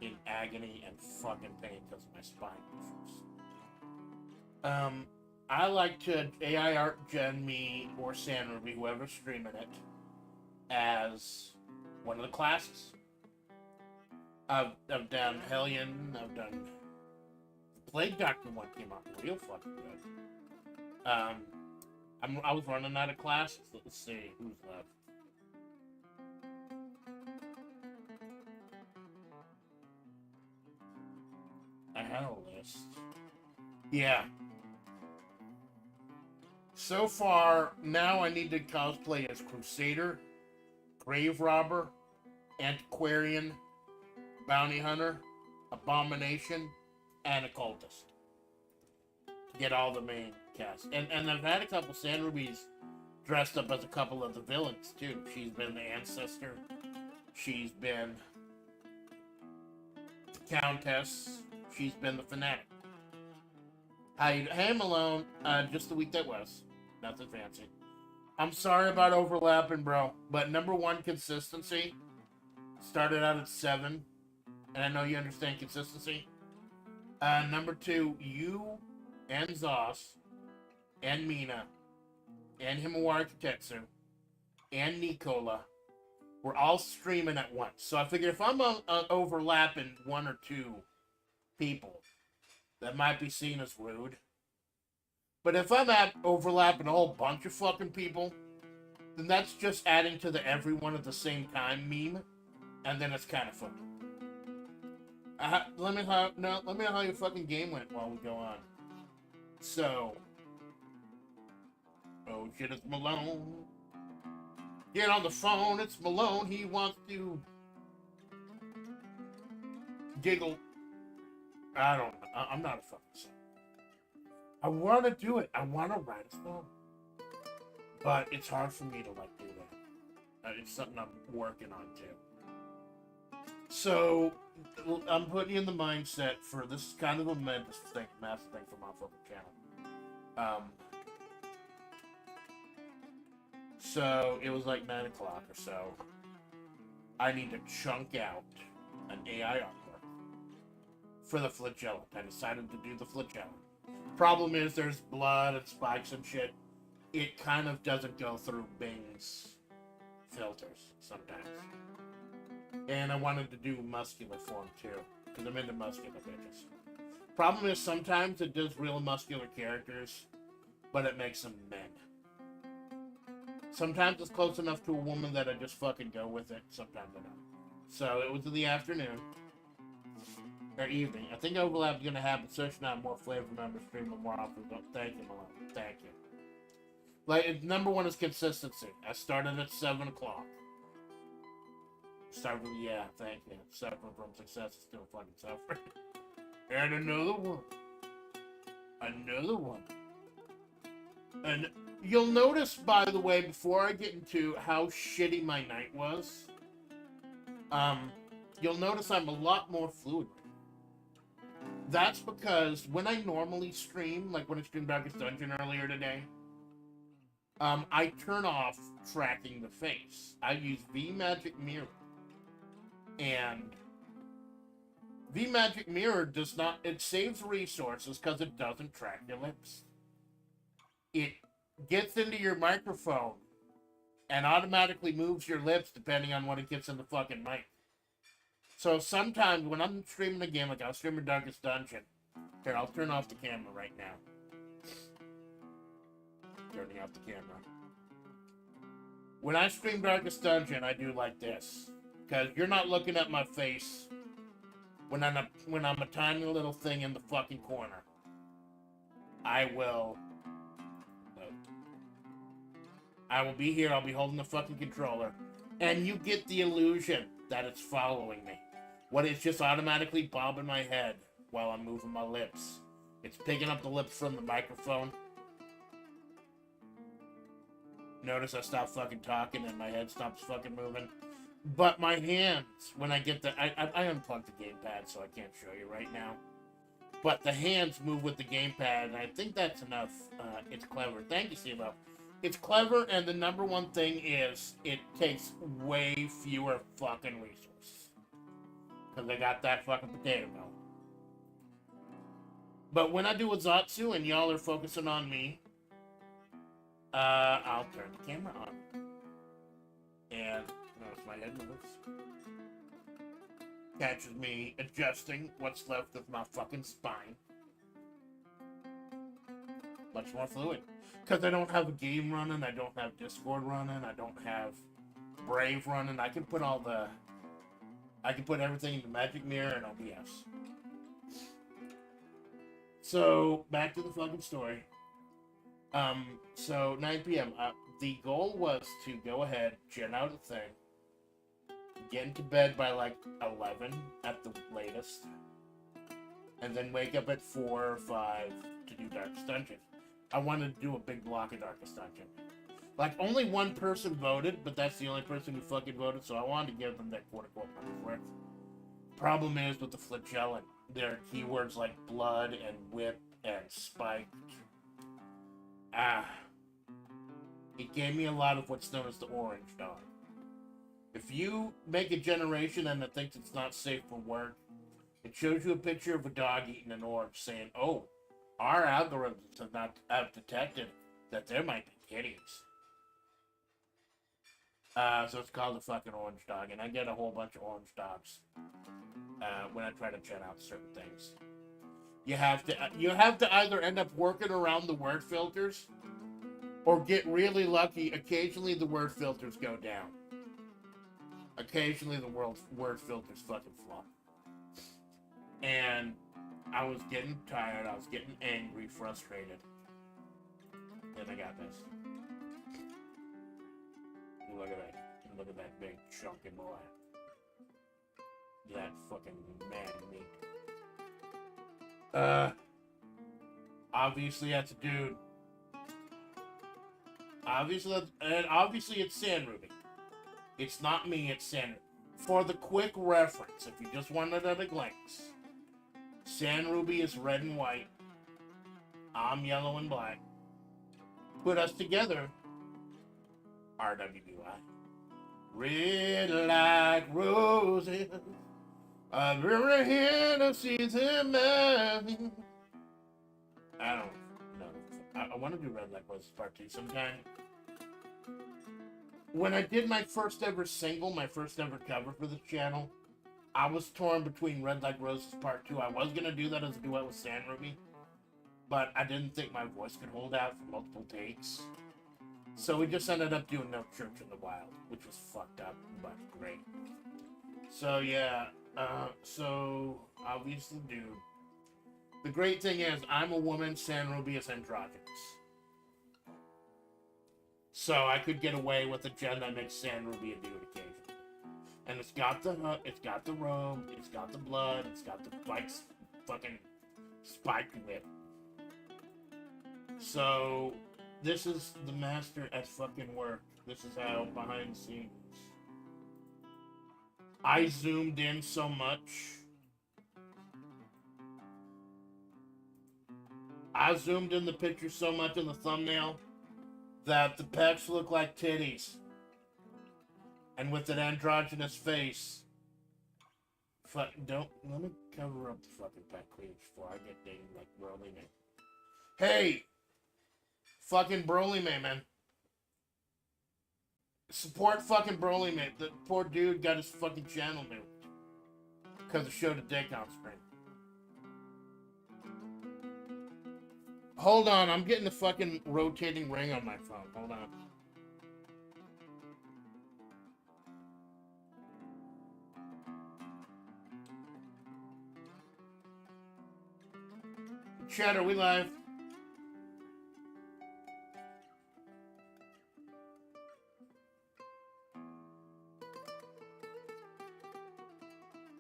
in agony and fucking pain because of my spine issues. I like to AI art gen me or San Ruby, whoever's streaming it, as one of the classes. I've done Hellion, I've done Plague Doctor one came out real fucking good. I was running out of classes. Let's see who's left. I had a list. Yeah. So far, now I need to cosplay as Crusader, Grave Robber, Antiquarian, Bounty Hunter, Abomination, and Occultist. Get all the main cast. And I've had a couple San Rubies dressed up as a couple of the villains, too. She's been the Ancestor. She's been the Countess. She's been the Fanatic. Hey, Malone. Just the week that was. Nothing fancy. I'm sorry about overlapping, bro. But number one, consistency. Started out at 7. And I know you understand consistency. Number 2, you and Zos and Mina and Himawari Katetsu and Nicola were all streaming at once. So I figure if I'm overlapping one or two people, that might be seen as rude. But if I'm overlapping a whole bunch of fucking people, then that's just adding to the everyone at the same time meme, and then it's kind of funny. Let me know how your fucking game went while we go on. So, oh shit, it's Malone. Get on the phone, it's Malone. He wants to giggle. I don't know. I'm not a fucking singer. I want to do it. I want to write a song. But it's hard for me to, like, do that. It's something I'm working on, too. So, I'm putting you in the mindset for this kind of a massive thing for my fucking channel. So, it was like 9 o'clock or so. I need to chunk out an AI artwork for the flagella. I decided to do the flagella. Problem is, there's blood and spikes and shit. It kind of doesn't go through Bing's filters sometimes. And I wanted to do muscular form too, because I'm into muscular bitches. Problem is, sometimes it does real muscular characters, but it makes them men. Sometimes it's close enough to a woman that I just fucking go with it. Sometimes I don't. So it was in the afternoon. Or evening. I think overlap's gonna happen, so should not more flavor members streaming more often. Thank you, Malone. Thank you. Like, number one is consistency. I started at 7 o'clock. Yeah, thank you. Suffering from success is still fucking suffering. And another one. Another one. And you'll notice, by the way, before I get into how shitty my night was, you'll notice I'm a lot more fluid. That's because when I normally stream, like when I streamed Darkest Dungeon earlier today, I turn off tracking the face. I use V-Magic Mirror. And V-Magic Mirror does not, it saves resources because it doesn't track your lips. It gets into your microphone and automatically moves your lips depending on what it gets in the fucking mic. So sometimes when I'm streaming a game, like I was streaming Darkest Dungeon, here, I'll turn off the camera right now. Turning off the camera. When I stream Darkest Dungeon, I do like this. Because you're not looking at my face when I'm a tiny little thing in the fucking corner. I will be here, I'll be holding the fucking controller, and you get the illusion that it's following me. What it's just automatically bobbing my head while I'm moving my lips. It's picking up the lips from the microphone. Notice I stop fucking talking and my head stops fucking moving. But my hands, when I get the... I unplugged the gamepad, so I can't show you right now. But the hands move with the gamepad, and I think that's enough. It's clever. Thank you, Steve-O. It's clever, and the number one thing is it takes way fewer fucking resources. Because I got that fucking potato mill. But when I do a Zatsu and y'all are focusing on me, I'll turn the camera on. And notice my head moves. Catches me adjusting what's left of my fucking spine. Much more fluid. Because I don't have a game running, I don't have Discord running, I don't have Brave running. I can put everything in the Magic Mirror and OBS. So, back to the fucking story. So 9 p.m. The goal was to go ahead, gen out a thing, get into bed by like 11 at the latest, and then wake up at 4 or 5 to do Darkest Dungeon. I wanted to do a big block of Darkest Dungeon. Like, only one person voted, but that's the only person who fucking voted, so I wanted to give them that quote-unquote money's worth. Problem is, with the flagellum, there are keywords like blood and whip and spiked. It gave me a lot of what's known as the orange dog. If you make a generation and it thinks it's not safe for work, it shows you a picture of a dog eating an orange saying, oh, our algorithms have detected that there might be kitties. So it's called a fucking orange dog, and I get a whole bunch of orange dogs when I try to chat out certain things. You have to either end up working around the word filters, or get really lucky. Occasionally the word filters go down. Occasionally the word filters fucking flop. And I was getting tired. I was getting angry, frustrated. Then I got this. Look at that. Look at that big chunky boy. That fucking man meat. Obviously that's a dude. Obviously it's Sand Ruby. It's not me, it's Sand Ruby. For the quick reference, if you just wanted at a glance, Sand Ruby is red and white. I'm yellow and black. Put us together, RWBY. Red like roses. I'm really here to see them. I don't know. I want to do Red Like Roses Part 2 sometime. When I did my first ever single, my first ever cover for the channel, I was torn between Red Like Roses Part 2. I was going to do that as a duet with Sand Ruby, but I didn't think my voice could hold out for multiple takes. So we just ended up doing No Church in the Wild, which was fucked up, but great. So yeah, so obviously, dude. The great thing is, I'm a woman, Sand Ruby is androgynous. So I could get away with a gen that makes Sand Ruby a dude occasionally. And it's got the robe, it's got the blood, it's got the fucking spiked whip. So this is the master at fucking work. This is how behind the scenes. I zoomed in so much. I zoomed in the picture so much in the thumbnail that the pecs look like titties. And with an androgynous face. Let me cover up the fucking pec cleavage before I get dated like Broly Man. Hey! Fucking Broly Man. Support fucking Broly Man. The poor dude got his fucking channel nuked. Because it showed a dick on screen. Hold on, I'm getting a fucking rotating ring on my phone. Hold on. Chat, are we live?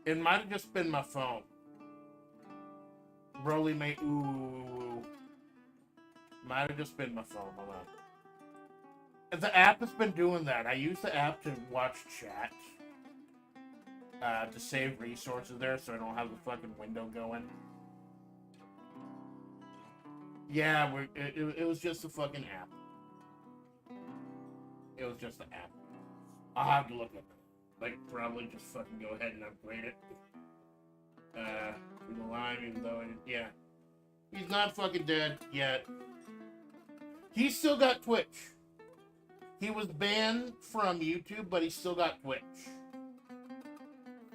It might have just been my phone. Broly may ooh. Might have just been my phone. Hold on. The app has been doing that. I use the app to watch chat. To save resources there so I don't have the fucking window going. Yeah, it was just a fucking app. It was just an app. I'll have to look at it. Like, probably just fucking go ahead and upgrade it. In the line, even though yeah. He's not fucking dead yet. He's still got Twitch. He was banned from YouTube, but he's still got Twitch.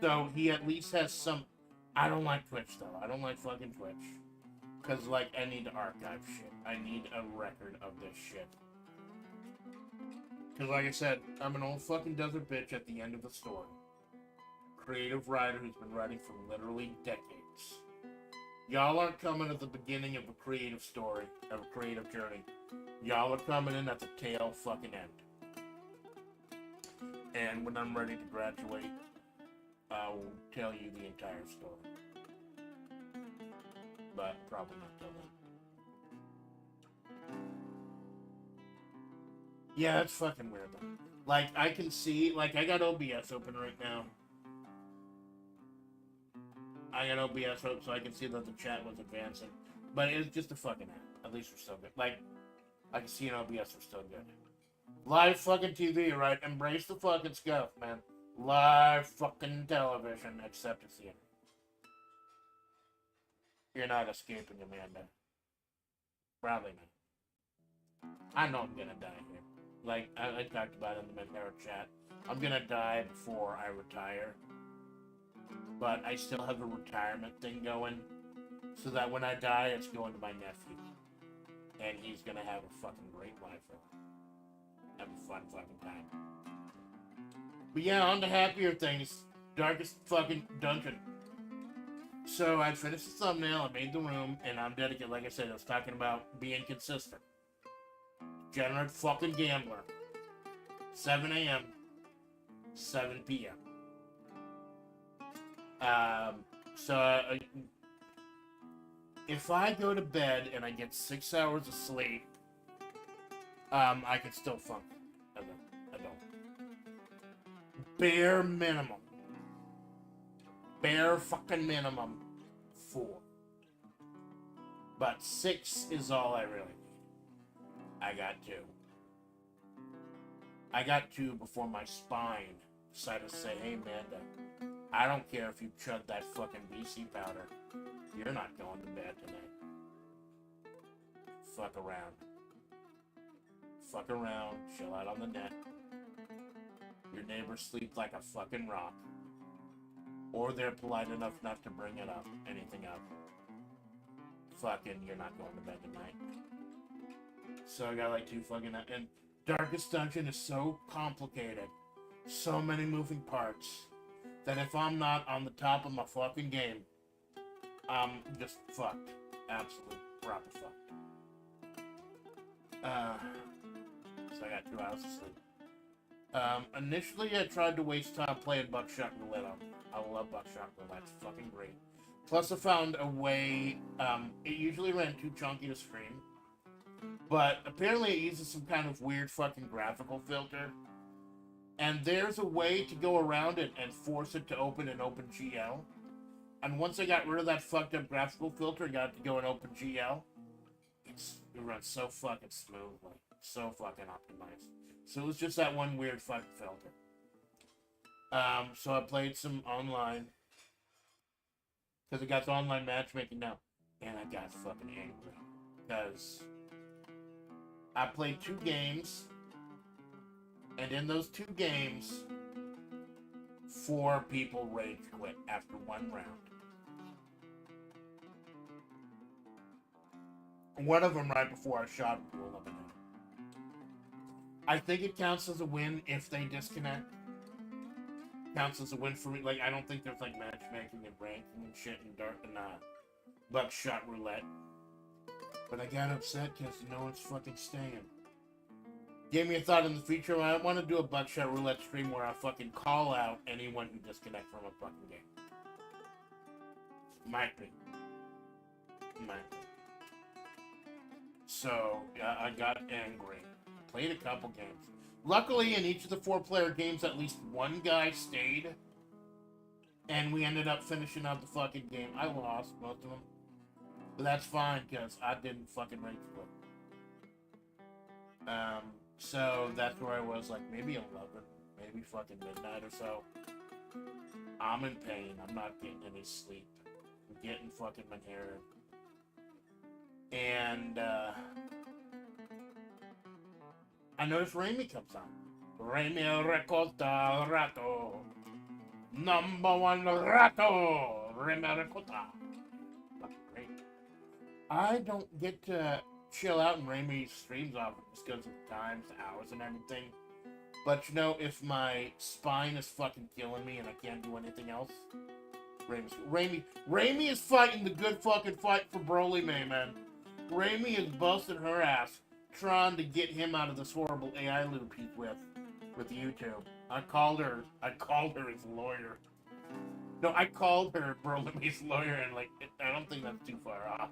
So he at least has some... I don't like Twitch, though. I don't like fucking Twitch. Because, like, I need to archive shit. I need a record of this shit. Because, like I said, I'm an old fucking desert bitch at the end of the story. Creative writer who's been writing for literally decades. Y'all aren't coming at the beginning of a creative story, of a creative journey. Y'all are coming in at the tail fucking end. And when I'm ready to graduate, I will tell you the entire story. But probably not till then. Yeah, it's fucking weird though. Like, I can see, like, I got OBS open right now. I got OBS open so I can see that the chat was advancing. But it's just a fucking app. At least we're still good. Like, I can see in OBS we're still good. Live fucking TV, right? Embrace the fucking scuff, man. Live fucking television, except it's the internet. You're not escaping, Amanda. Probably not. I know I'm gonna die here. Like, I talked about in the Mendera chat. I'm gonna die before I retire. But I still have a retirement thing going. So that when I die, it's going to my nephew. And he's gonna have a fucking great life. Have a fun fucking time. But yeah, on to happier things. Darkest fucking dungeon. So I finished the thumbnail, I made the room, and I'm dedicated. Like I said, I was talking about being consistent. Degenerate fucking gambler. 7 a.m. 7 p.m. If I go to bed and I get 6 hours of sleep, I can still function as an adult. Bare minimum. Bare fucking minimum 4. But 6 is all I really need. I got 2. I got 2 before my spine decided to say, hey, Amanda, I don't care if you chug that fucking BC powder. You're not going to bed tonight. Fuck around. Fuck around, chill out on the net. Your neighbors sleep like a fucking rock. Or they're polite enough not to bring it up, anything up. Fucking, you're not going to bed tonight. So I got like 2 fucking, and Darkest Dungeon is so complicated. So many moving parts. That if I'm not on the top of my fucking game, I'm just fucked. Absolute proper fucked. So I got 2 hours of sleep. Initially I tried to waste time playing Buckshot Roulette. I love Buckshot Roulette. It's fucking great. Plus I found a way, it usually ran too chunky to stream. But apparently it uses some kind of weird fucking graphical filter. And there's a way to go around it and force it to open in OpenGL. And once I got rid of that fucked up graphical filter and got it to go in OpenGL, it runs so fucking smoothly. So fucking optimized. So it was just that one weird fucking filter. So I played some online. Because it got the online matchmaking now. And I got fucking angry. Because I played 2 games. And in those 2 games, 4 people rage quit after 1 round. One of them right before I shot him to eliminate. I think it counts as a win if they disconnect. Counts as a win for me. Like, I don't think there's like matchmaking and ranking and shit and Buckshot Roulette. But I got upset because no one's fucking staying. Gave me a thought in the future. I want to do a Buckshot Roulette stream where I fucking call out anyone who disconnects from a fucking game. Might be. Might be. So, I got angry. Played a couple games. Luckily, in each of the 4-player games, at least one guy stayed. And we ended up finishing out the fucking game. I lost most of them. But that's fine, because I didn't fucking rage quit. So that's where I was, like, maybe 11, maybe fucking midnight or so. I'm in pain. I'm not getting any sleep. I'm getting fucking my hair. And, I noticed Raimi comes on. Raimi Ricotta Rato. Number 1 Rato. Raimi Ricotta. Fucking great. I don't get to chill out and Raimi streams off just because of the times, the hours, and everything. But you know, if my spine is fucking killing me and I can't do anything else, Raimi is fighting the good fucking fight for Broly May, man. Raimi is busting her ass, trying to get him out of this horrible AI loop he's with YouTube. I called her his lawyer. No, I called her Broly May's lawyer, and like, I don't think that's too far off.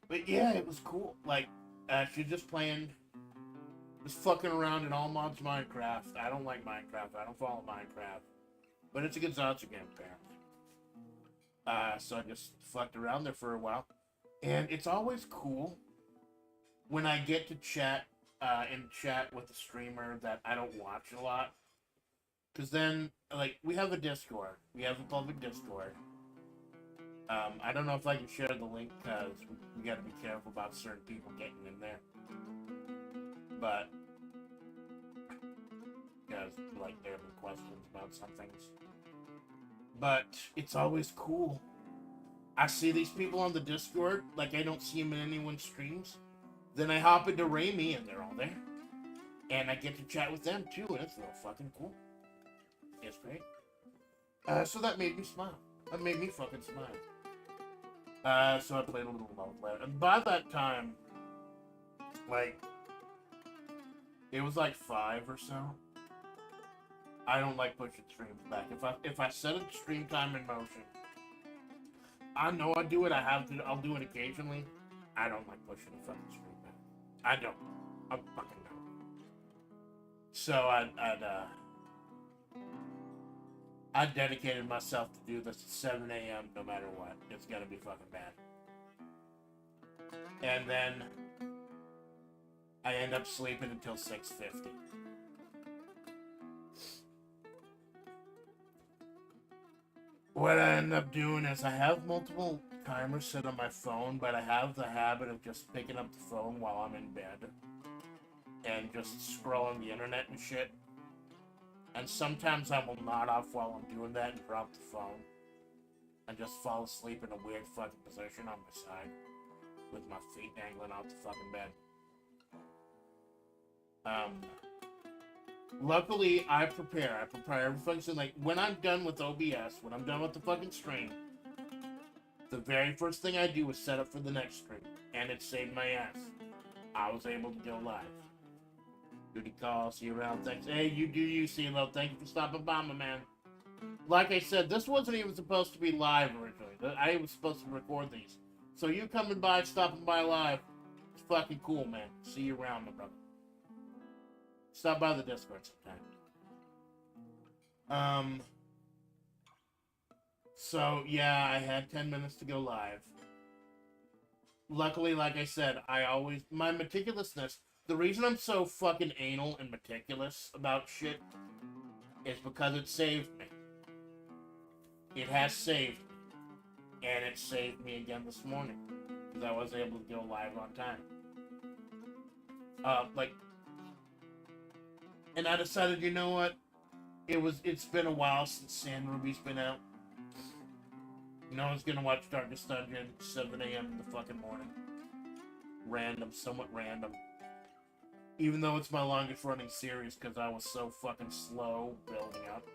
But yeah, it was cool. Like, she's just playing, just fucking around in all mods Minecraft. I don't like Minecraft. I don't follow Minecraft. But it's a good Zatsu game, apparently. So I just fucked around there for a while. And it's always cool when I get to chat with a streamer that I don't watch a lot. Because then, like, we have a Discord. We have a public Discord. I don't know if I can share the link because we got to be careful about certain people getting in there. But because like there have been questions about some things. But it's always cool. I see these people on the Discord, like I don't see them in anyone's streams. Then I hop into Raimi and they're all there. And I get to chat with them too, and it's real fucking cool. It's great. So that made me smile. That made me fucking smile. So I played a little multiplayer. And by that time, like, it was like 5 or so. I don't like pushing streams back. If I set a stream time in motion, I know I do it. I'll do it occasionally. I don't like pushing a fucking stream back. I don't. I fucking don't. So I dedicated myself to do this at 7 a.m. no matter what. It's gonna be fucking bad. And then I end up sleeping until 6:50. What I end up doing is I have multiple timers set on my phone, but I have the habit of just picking up the phone while I'm in bed and just scrolling the internet and shit. And sometimes I will nod off while I'm doing that and drop the phone and just fall asleep in a weird fucking position on my side with my feet dangling out the fucking bed. Luckily, I prepare everything. So, like, when I'm done with OBS, when I'm done with the fucking stream, the very first thing I do is set up for the next stream. And it saved my ass. I was able to go live. Duty call, see you around, thanks. Hey, you do you, CeeLo. Thank you for stopping by, my man. Like I said, this wasn't even supposed to be live originally. I was supposed to record these. So you coming by, stopping by live, it's fucking cool, man. See you around, my brother. Stop by the Discord sometime. So, yeah, I had 10 minutes to go live. Luckily, like I said, my meticulousness, the reason I'm so fucking anal and meticulous about shit is because it saved me. It has saved me. And it saved me again this morning. Because I was able to go live on time. And I decided, you know what? It's been a while since Sand Ruby's been out. No one's gonna watch Darkest Dungeon 7 a.m. in the fucking morning. Random, somewhat random. Even though it's my longest running series because I was so fucking slow building up.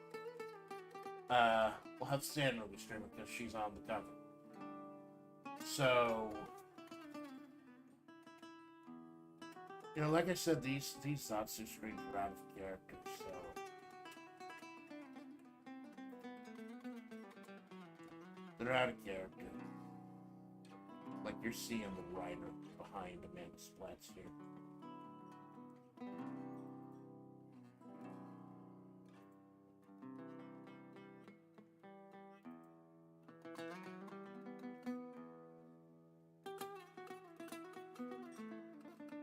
We'll have Sand Ruby stream it because she's on the cover. So, you know, like I said, these Zatsu streams are out of character, so they're out of character. Like you're seeing the writer behind Amanda Splatts here.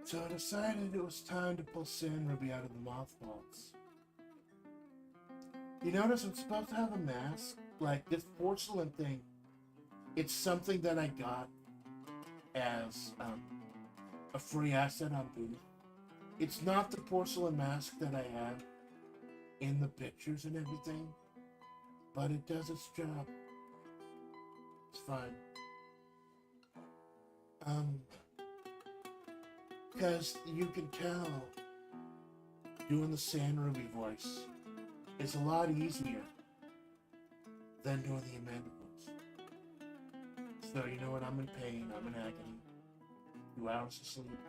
So I decided it was time to pull Sand Ruby out of the mothballs. You notice I'm supposed to have a mask? Like, this porcelain thing, it's something that I got as a free asset on Booty. It's not the porcelain mask that I have in the pictures and everything, but it does its job. It's fine. Because you can tell doing the Sand Ruby voice is a lot easier than doing the Amanda voice. So you know what? I'm in pain. I'm in agony. 2 hours of sleep.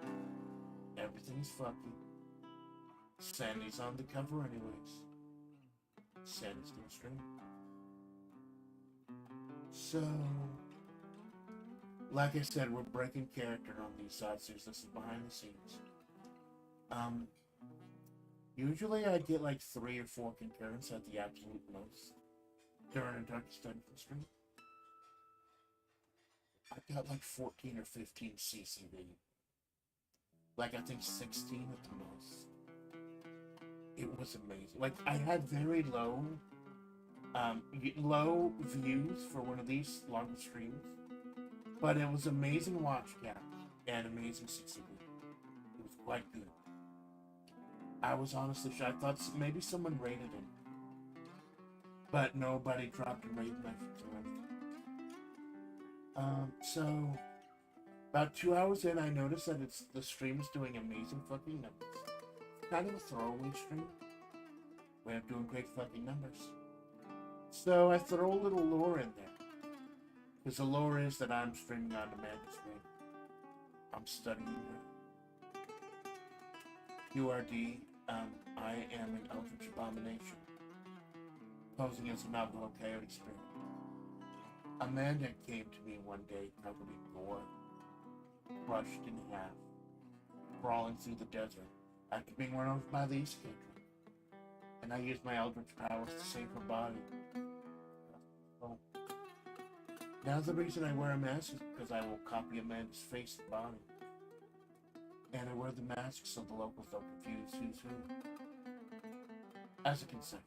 Everything's fucking. Sandy's on the cover anyways. Sandy's gonna stream. So, like I said, we're breaking character on these Zatsus. This is behind the scenes. Usually I get like 3 or 4 concurrents at the absolute most during a Darkest Dungeon stream. I got like 14 or 15 CCV. Like I think 16 at the most. It was amazing. Like I had very low Low views for one of these longer streams, but it was amazing watch count and amazing succeeding. It was quite good. I was honestly shocked. I thought maybe someone rated him, but nobody dropped a rating message or anything. So about 2 hours in, I noticed that the stream is doing amazing fucking numbers. Kind of a throwaway stream. Way of doing great fucking numbers. So I throw a little lore in there. Because the lore is that I'm streaming on Amanda's stream. I'm studying her. URD, I am an eldritch abomination. Posing as a Navajo coyote spirit. Amanda came to me one day covered in gore. Crushed in half. Crawling through the desert. After being run over by the East Country. And I used my eldritch powers to save her body. So, now the reason I wear a mask is because I will copy Amanda's face and body. And I wear the mask so the locals don't confuse who's who. As a concession.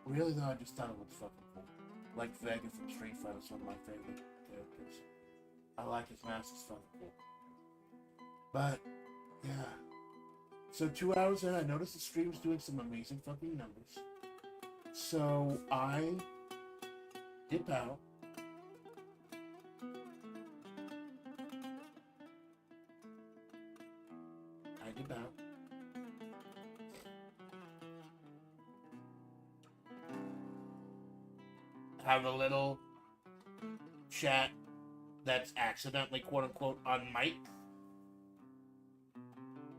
Really though, I just thought it was fucking cool. Like Vega from Street Fighter is one of my favorite characters. I like his mask, it's fucking cool. But, yeah. So 2 hours in, I noticed the stream was doing some amazing fucking numbers. So I dip out. Have a little chat that's accidentally quote-unquote on mic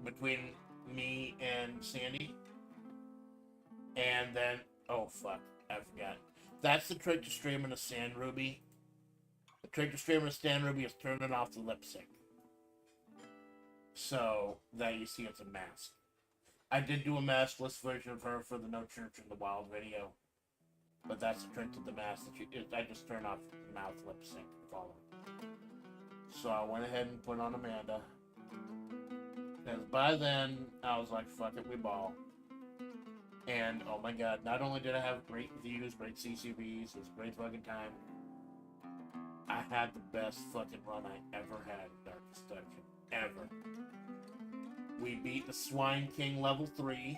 between me and Sandy. And then, oh fuck, I forgot. That's the trick to streaming a Sand Ruby. The trick to streaming a Sand Ruby is turning off the lip sync. So that you see it's a mask. I did do a maskless version of her for the No Church in the Wild video. But that's the trick to the mask. I just turn off mouth lip sync to follow. So I went ahead and put on Amanda. Because by then, I was like, fuck it, we ball. And, oh my god, not only did I have great views, great CCVs, it was a great fucking time. I had the best fucking run I ever had in Darkest Dungeon. Ever. We beat the Swine King level 3.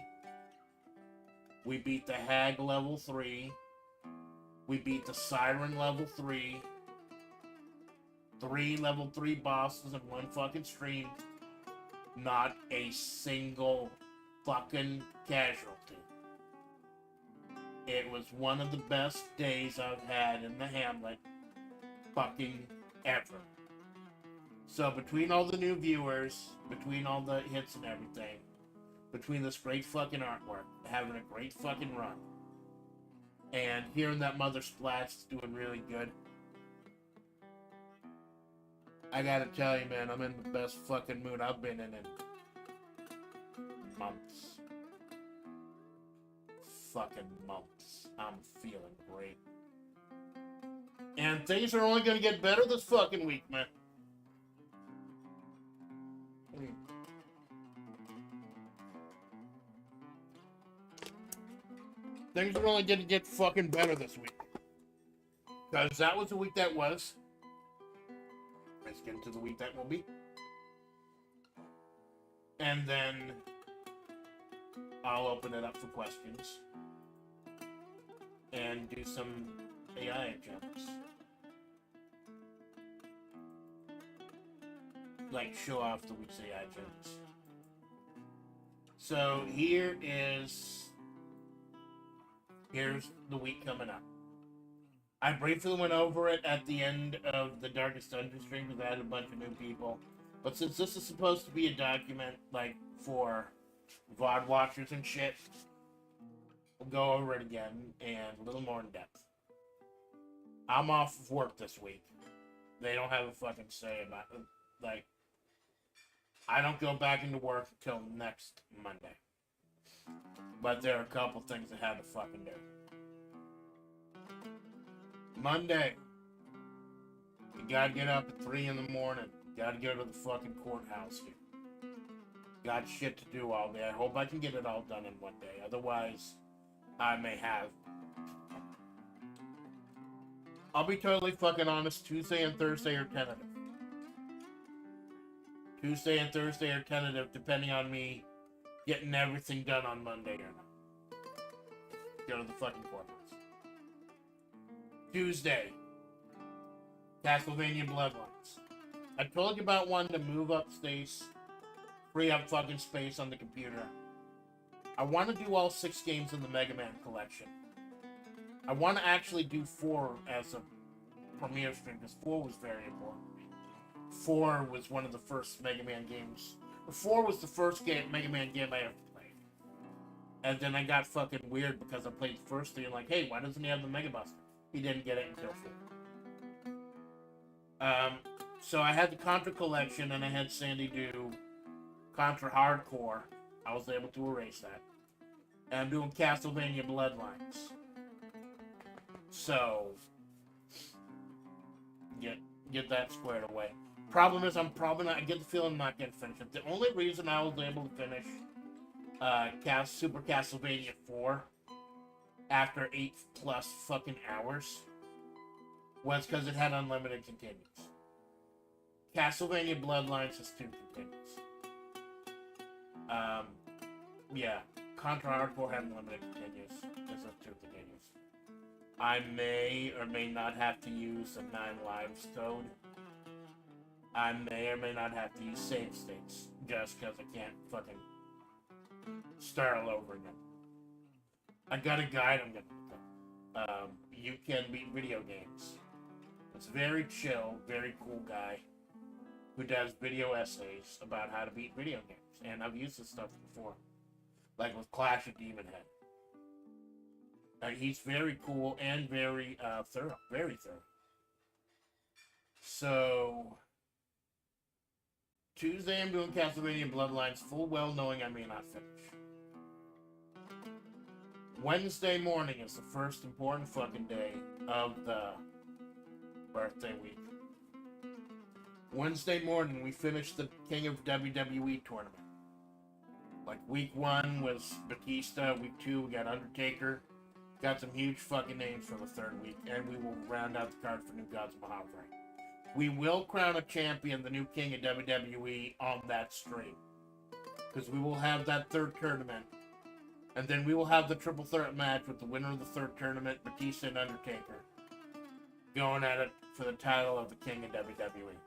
We beat the Hag level 3. We beat the Siren level 3. 3 level 3 bosses in one fucking stream. Not a single fucking casualty. It was one of the best days I've had in the Hamlet fucking ever. So between all the new viewers, between all the hits and everything, between this great fucking artwork, having a great fucking run, and hearing that Amanda Splatts is doing really good, I gotta tell you, man, I'm in the best fucking mood I've been in months. Fucking months. I'm feeling great. And things are only gonna get better this fucking week, man. Things are only gonna get fucking better this week. Because that was the week that was. Let's get into the week that will be. And then I'll open it up for questions. And do some AI jumps. Like, show off the week's AI jumps. So, here's the week coming up. I briefly went over it at the end of the Darkest Dungeon stream because I had a bunch of new people. But since this is supposed to be a document, like, for VOD watchers and shit, we'll go over it again and a little more in depth. I'm off of work this week. They don't have a fucking say about it. Like, I don't go back into work until next Monday. But there are a couple things I had to fucking do. Monday, you gotta get up at 3 in the morning. You gotta go to the fucking courthouse here. Got shit to do all day. I hope I can get it all done in one day. Otherwise, I may have. I'll be totally fucking honest. Tuesday and Thursday are tentative. Tuesday and Thursday are tentative, depending on me getting everything done on Monday or not. Go to the fucking courthouse. Tuesday, Castlevania Bloodlines. I told you about one to move up space, free up fucking space on the computer. I want to do all 6 games in the Mega Man collection. I want to actually do 4 as a premiere stream, because 4 was very important. 4 was one of the first Mega Man games. 4 was the first Mega Man game I ever played. And then I got fucking weird because I played the first 3 and like, hey, why doesn't he have the Mega Buster? He didn't get it until 4. So I had the Contra collection and I had Sandy do Contra Hardcore. I was able to erase that. And I'm doing Castlevania Bloodlines. So, get that squared away. Problem is, I'm probably not, I get the feeling I'm not going to finish it. The only reason I was able to finish Super Castlevania 4 after 8+ fucking hours was because it had unlimited continues. Castlevania Bloodlines has 2 continues. Yeah, Contra Hardcore had unlimited continues. There's 2 continues. I may or may not have to use the 9 lives code. I may or may not have to use save states, just because I can't fucking start all over again. I got a guide I'm gonna look. You can beat video games. It's very chill, very cool guy who does video essays about how to beat video games. And I've used this stuff before, like with Clash of Demon Head. He's very cool and very thorough, very thorough. So Tuesday I'm doing Castlevania Bloodlines, full well knowing I may not finish. Wednesday morning is the first important fucking day of the birthday week. Wednesday morning we finished the King of WWE tournament. Like week 1 was Batista, week 2 we got Undertaker. Got some huge fucking names for the 3rd week, and we will round out the card for New Gods Mahavri. We will crown a champion, the new king of WWE, on that stream. Because we will have that 3rd tournament. And then we will have the triple threat match with the winner of the 3rd tournament, Batista and Undertaker, going at it for the title of the king of WWE.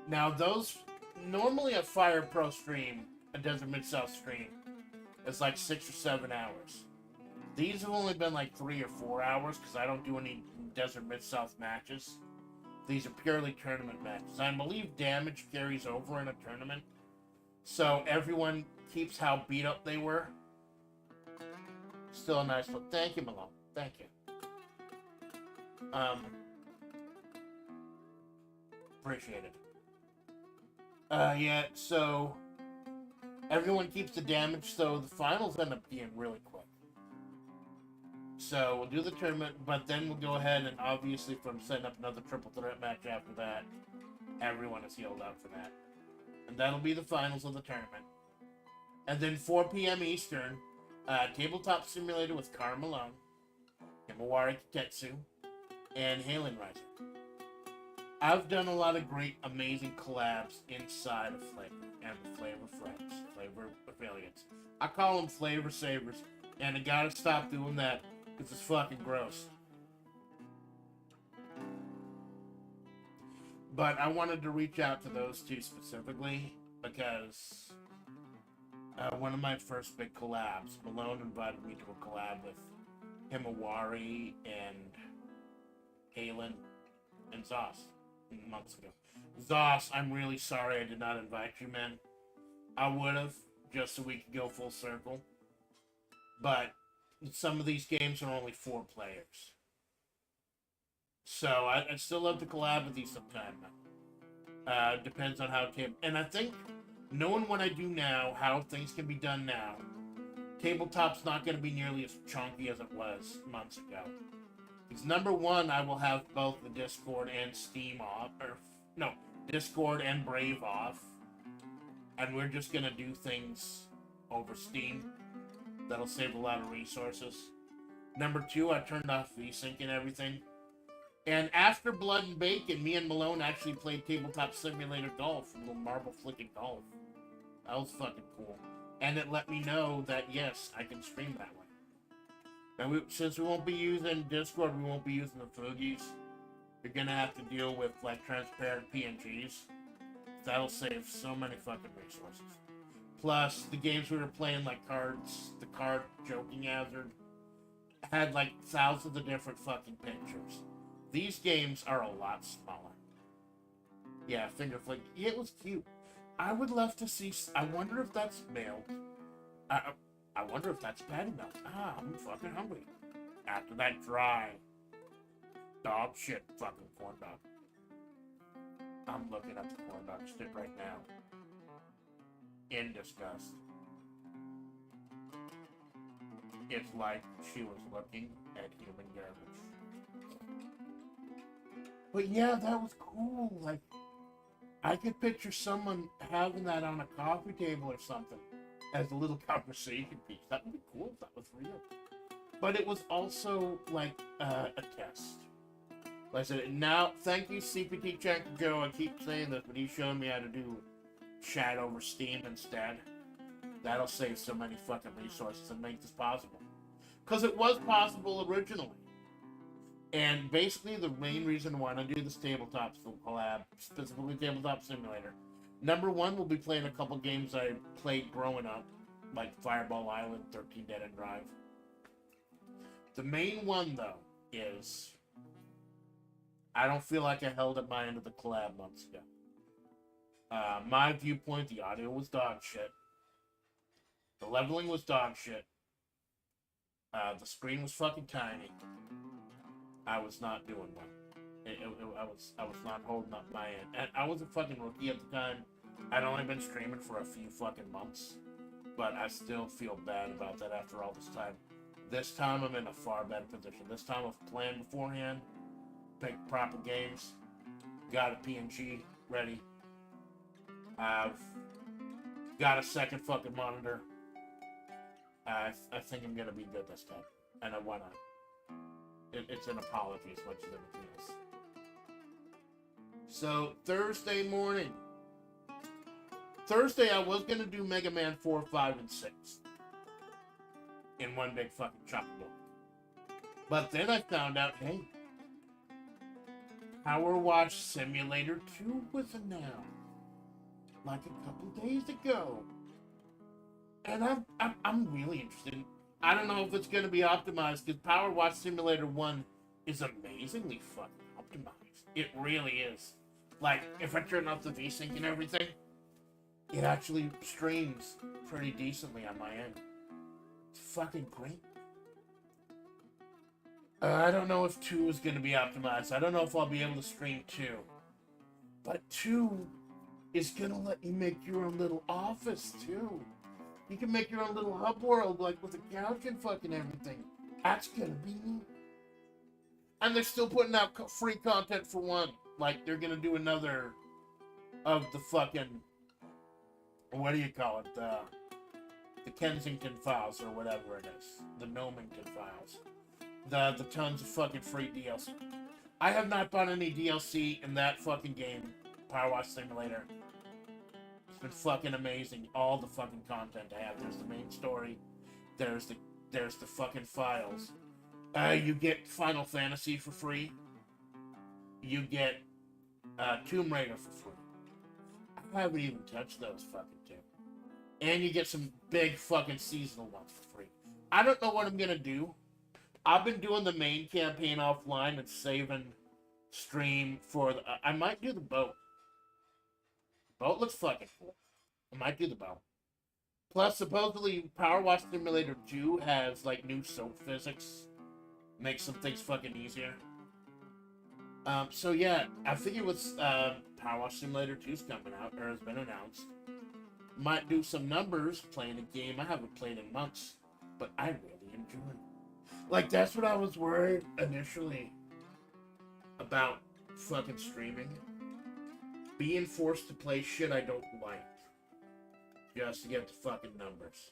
Now those, normally a Fire Pro stream, a Desert Mid-South stream, is like 6 or 7 hours. These have only been like 3 or 4 hours because I don't do any Desert Mid-South matches. These are purely tournament matches. I believe damage carries over in a tournament, so everyone keeps how beat up they were. Still a nice look. Thank you, Malone. Thank you. Appreciate it. Yeah, so everyone keeps the damage, so the finals end up being really quick. So we'll do the tournament, but then we'll go ahead and obviously from setting up another triple threat match after that, everyone is healed up for that. And that'll be the finals of the tournament. And then 4 p.m. Eastern, Tabletop Simulator with Cara Malone, Himawari Kitetsu, and Halen Riser. I've done a lot of great, amazing collabs inside of Flavor and the Flavor Friends, Flavor Affiliates. I call them Flavor Savers, and I gotta stop doing that. It's fucking gross. But I wanted to reach out to those 2 specifically because one of my first big collabs, Malone invited me to a collab with Himawari and Halen and Zoss months ago. Zoss, I'm really sorry I did not invite you, man. I would have, just so we could go full circle. But some of these games are only 4 players. So I'd still love to collab with you sometime. Depends on how and I think, knowing what I do now, how things can be done now, tabletop's not going to be nearly as chunky as it was months ago. Because number 1, I will have both the Discord and Steam off, or no, Discord and Brave off. and we're just gonna do things over Steam. That'll save a lot of resources. Number 2, I turned off VSync and everything. And after Blood and Bacon, me and Malone actually played Tabletop Simulator Golf, a little marble flicking golf. That was fucking cool. And it let me know that, yes, I can stream that way. Now, since we won't be using Discord, we won't be using the Foogies. You're gonna have to deal with, like, transparent PNGs. That'll save so many fucking resources. Plus, the games we were playing, like cards, the card Joking Hazard, had, like, thousands of different fucking pictures. These games are a lot smaller. Yeah, finger flick. Yeah, it was cute. I would love to see. I wonder if that's mailed. I wonder if that's patty milk. I'm fucking hungry. After that dry dog shit fucking corn dog. I'm looking at the corn dog shit right now. In disgust. It's like she was looking at human garbage. But yeah, that was cool. Like, I could picture someone having that on a coffee table or something as a little conversation piece. That would be cool if that was real. But it was also like a test. Like I said, now, thank you, CPT Check Joe. I keep saying this, but he's showing me how to do chat over Steam instead. That'll save so many fucking resources and make this possible. Because it was possible originally. And basically, the main reason why I do this tabletop collab, specifically Tabletop Simulator, number 1, we'll be playing a couple games I played growing up, like Fireball Island, 13 Dead End Drive. The main one, though, is I don't feel like I held up my end of the collab months ago. My viewpoint, the audio was dog shit. The leveling was dog shit. The screen was fucking tiny. I was not doing well. I was not holding up my end. And I was a fucking rookie at the time. I'd only been streaming for a few fucking months. But I still feel bad about that after all this time. This time I'm in a far better position. This time I've planned beforehand. Picked proper games. Got a PNG ready. I've got a second fucking monitor. I think I'm gonna be good this time. And I wanna. It's an apology as much as anything else. So, Thursday morning. Thursday, I was going to do Mega Man 4, 5, and 6. In one big fucking chopping book. But then I found out, hey, Power Wash Simulator 2 was announced. Like a couple days ago. And I'm really interested. I don't know if it's going to be optimized, because Power Wash Simulator 1 is amazingly fucking optimized. It really is. Like, if I turn off the VSync and everything, it actually streams pretty decently on my end. It's fucking great. I don't know if 2 is going to be optimized. I don't know if I'll be able to stream 2. But 2 is going to let you make your own little office, too. You can make your own little hub world, like with a couch and fucking everything. That's gonna be neat. And they're still putting out free content for 1. Like, they're gonna do another of the fucking, what do you call it? The Kensington Files or whatever it is. The Nomington Files. The tons of fucking free DLC. I have not bought any DLC in that fucking game, Power Wash Simulator. Been fucking amazing. All the fucking content I have. There's the main story. There's the fucking files. You get Final Fantasy for free. You get Tomb Raider for free. I haven't even touched those fucking 2. And you get some big fucking seasonal ones for free. I don't know what I'm gonna do. I've been doing the main campaign offline and saving stream for the. I might do the boat. Boat looks fucking cool. I might do the boat. Plus, supposedly, Power Wash Simulator 2 has, like, new soap physics. Makes some things fucking easier. So yeah, I figure with Power Wash Simulator 2's coming out, or has been announced. Might do some numbers playing a game I haven't played in months, but I really enjoy. Like, that's what I was worried initially about fucking streaming. Being forced to play shit I don't like. just to get the fucking numbers.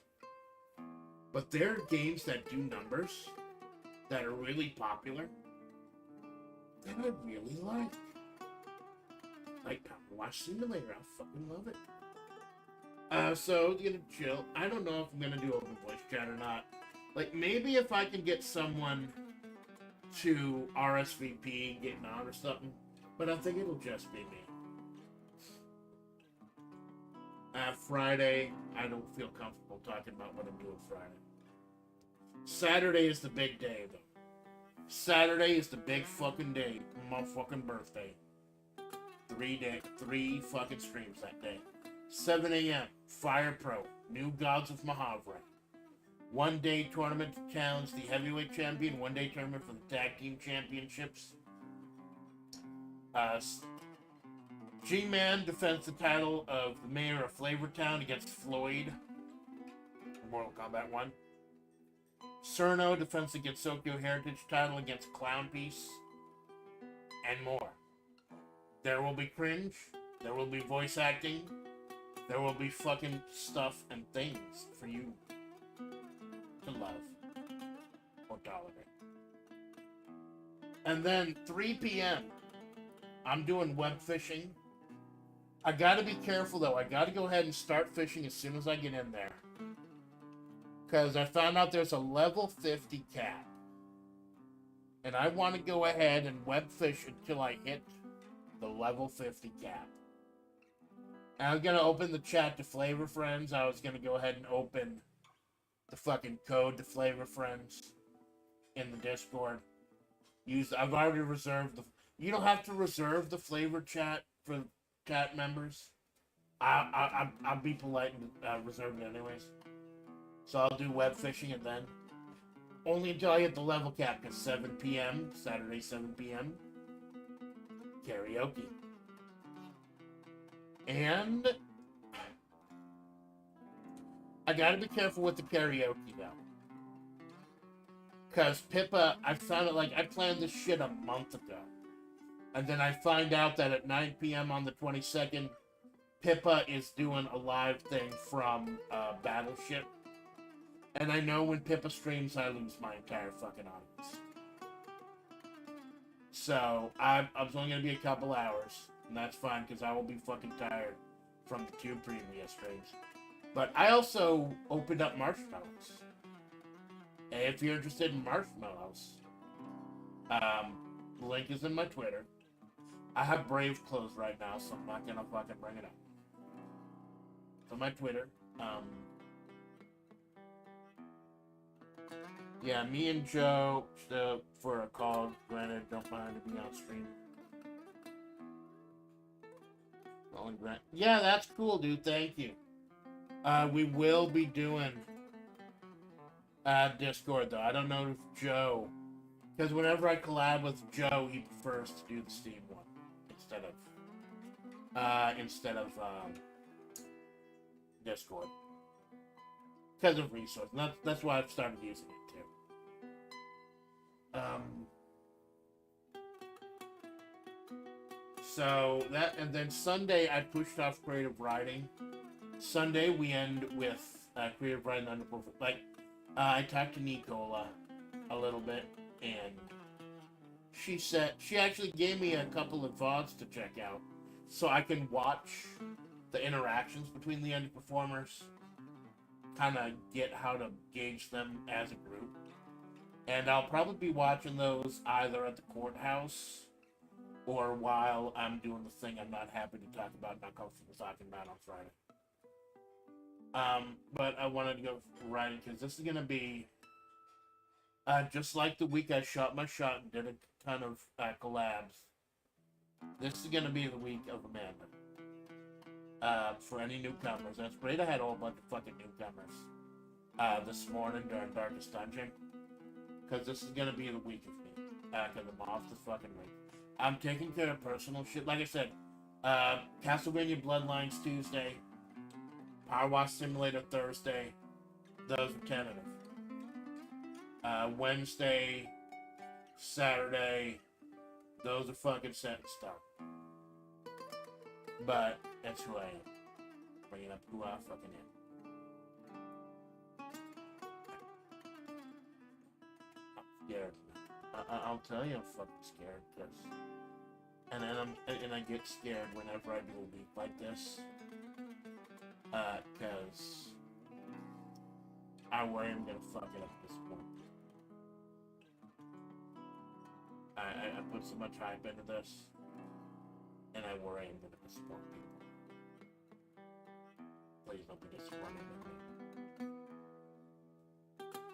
But there are games that do numbers that are really popular that I really like. Like Power Wash Simulator, I fucking love it. So, to get a chill, I don't know if I'm gonna do open voice chat or not. Like, maybe if I can get someone to RSVP getting on or something, but I think it'll just be me. Friday, I don't feel comfortable talking about what I'm doing Friday. Saturday is the big day, though. Saturday is the big fucking day. My fucking birthday. 3 fucking streams that day. 7 a.m. Fire Pro. New Gods of Mahavra. 1 day tournament to challenge the heavyweight champion. 1 day tournament for the tag team championships. G-Man defends the title of the mayor of Flavortown against Floyd. Mortal Kombat 1. Cerno defends the Getsokyo Heritage title against Clownpiece. And more. There will be cringe. There will be voice acting. There will be fucking stuff and things for you to love or tolerate. And then 3 p.m. I'm doing web fishing. I gotta be careful though. I gotta go ahead and start fishing as soon as I get in there. Because I found out there's a level 50 cap. And I want to go ahead and web fish until I hit the level 50 cap. And I'm going to open the chat to Flavor Friends. I was going to go ahead and open the fucking code to Flavor Friends in the Discord. I've already reserved the... You don't have to reserve the Flavor chat for chat members. I'll be polite and reserve it anyways. So I'll do web fishing and then only until I hit the level cap, because 7 p.m., Saturday 7 p.m., karaoke. And I gotta be careful with the karaoke though. Because Pippa, I found it like I planned this shit a month ago. And then I find out that at 9 p.m. on the 22nd, Pippa is doing a live thing from Battleship. And I know when Pippa streams, I lose my entire fucking audience. So, I was only going to be a couple hours. And that's fine, because I will be fucking tired from the 2 previous streams. But I also opened up marshmallows. And if you're interested in marshmallows, the link is in my Twitter. I have Brave closed right now, so I'm not going to fucking bring it up. So my Twitter, yeah, me and Joe, for a call, granted, don't mind to be on stream. Yeah, that's cool, dude, thank you. We will be doing Discord, though. I don't know if Joe, because whenever I collab with Joe, he prefers to do the Steam one instead of Discord. Because of resources. That's why I've started using it. So that, and then Sunday I pushed off creative writing. Sunday we end with creative writing under perfect. Like I talked to Nicola a little bit, and she actually gave me a couple of VODs to check out, so I can watch the interactions between the underperformers, kind of get how to gauge them as a group. And I'll probably be watching those either at the courthouse or while I'm doing the thing I'm not happy to talk about, not comfortable talking about on Friday. But I wanted to go writing because this is going to be just like the week I shot my shot and did a ton of collabs. This is going to be the week of Amanda. For any newcomers. That's great. I had a whole bunch of fucking newcomers this morning during Darkest Dungeon. Because this is going to be the week of me. Because I'm off the fucking week. I'm taking care of personal shit. Like I said, Castlevania Bloodlines Tuesday. Power Wash Simulator Thursday. Those are tentative. Wednesday, Saturday, those are fucking set in stone. But that's who I am. Bringing up who I fucking am. scared. I'll tell you I'm fucking scared, cause, and I get scared whenever I do a week like this, cause I worry I'm gonna fuck it up at this point. I put so much hype into this, and I worry I'm gonna disappoint people. Please don't be disappointed in me.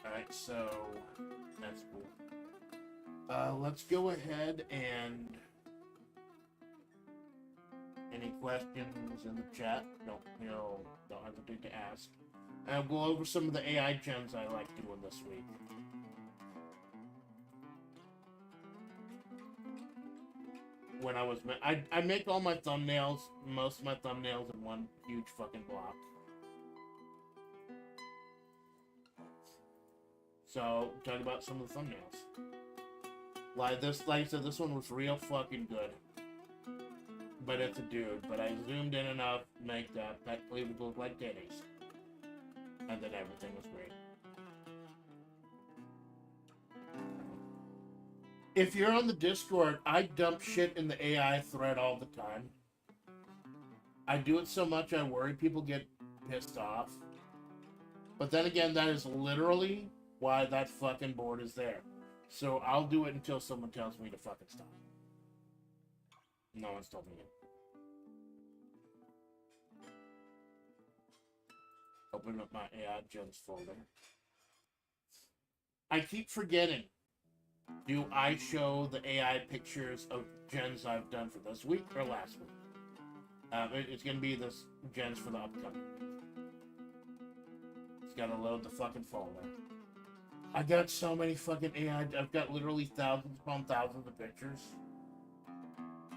Alright, so that's cool. Let's go ahead and any questions in the chat, don't hesitate to ask. I'll go over some of the AI gens I like doing this week. When I make all my thumbnails, most of my thumbnails in one huge fucking block. So, talk about some of the thumbnails. Like I said, this one was real fucking good. But it's a dude, but I zoomed in enough to make that cleavage look like titties. And then everything was great. If you're on the Discord, I dump shit in the AI thread all the time. I do it so much I worry people get pissed off. But then again, that is literally why that fucking board is there. So I'll do it until someone tells me to fucking stop. No one's told me yet. Open up my AI gens folder. I keep forgetting. Do I show the AI pictures of gens I've done for this week or last week? It's gonna be this gens for the upcoming. It's gotta load the fucking folder. I got so many fucking AI. I've got literally thousands upon thousands of pictures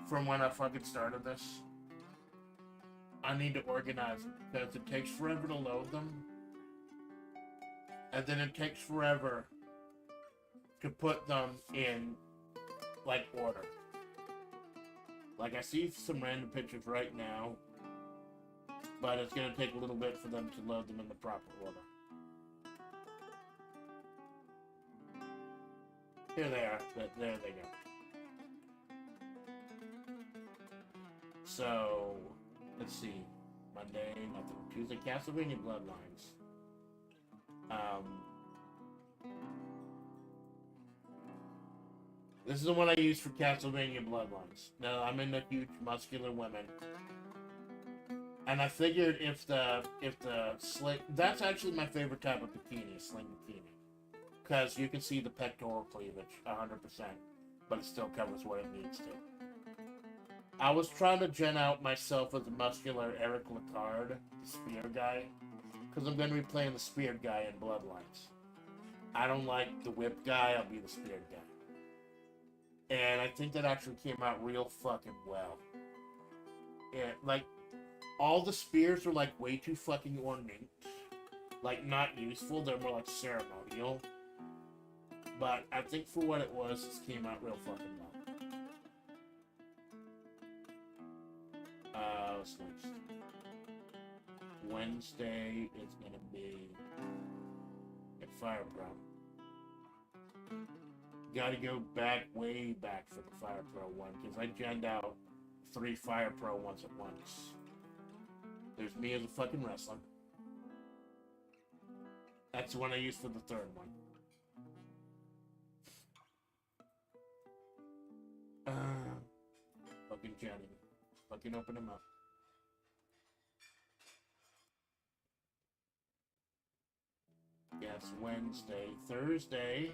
from when I fucking started this. I need to organize them because it takes forever to load them, and then it takes forever to put them in, like, order. Like, I see some random pictures right now, but it's gonna take a little bit for them to load them in the proper order. Here they are. There they go. So, let's see. Monday, nothing. Tuesday, Castlevania Bloodlines. This is the one I use for Castlevania Bloodlines. Now, I'm into huge muscular women. And I figured if the sling... That's actually my favorite type of bikini, sling bikini. Because you can see the pectoral cleavage 100%, but it still covers what it needs to. I was trying to gen out myself as a muscular Eric Licard, the spear guy, because I'm going to be playing the spear guy in Bloodlines. I don't like the whip guy, I'll be the spear guy. And I think that actually came out real fucking well. And, like, all the spears are, like, way too fucking ornate. Like, not useful, they're more like ceremonial. But I think for what it was, this came out real fucking well. What's next? Wednesday is gonna be at Fire Pro. Gotta go back, way back for the Fire Pro one, because I genned out 3 Fire Pro ones at once. There's me as a fucking wrestler. That's the one I used for the 3rd one. Fucking Jenny. Fucking open him up. Yes, Wednesday. Thursday.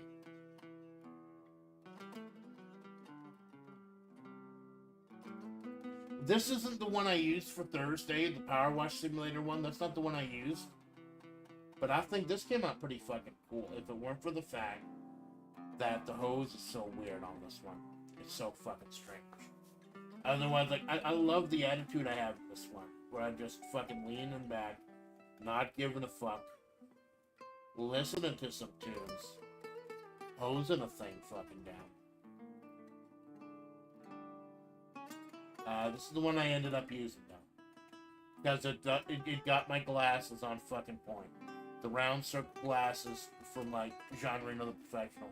This isn't the one I used for Thursday, the Power Wash Simulator one. That's not the one I used. But I think this came out pretty fucking cool. If it weren't for the fact that the hose is so weird on this one. It's so fucking strange. Otherwise, like, I love the attitude I have in this one. Where I'm just fucking leaning back, not giving a fuck, listening to some tunes, hosing a thing fucking down. This is the one I ended up using, though. Because it got my glasses on fucking point. The round circle glasses from, like, Genre the Professional.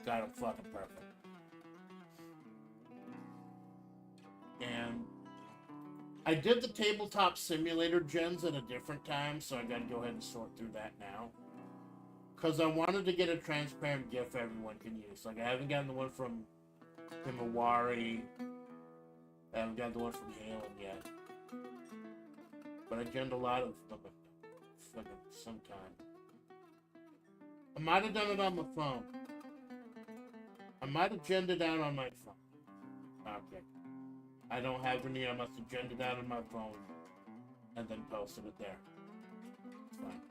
got them fucking perfect. And I did the tabletop simulator gens at a different time, so I gotta go ahead and sort through that now. Because I wanted to get a transparent GIF everyone can use. Like, I haven't gotten the one from Himawari. I haven't gotten the one from Halen yet. But I genned a lot of them fucking sometime. I might have done it on my phone. I might have genned it out on my phone. Okay. I don't have any. I must have genned it out on my phone and then posted it there. It's fine.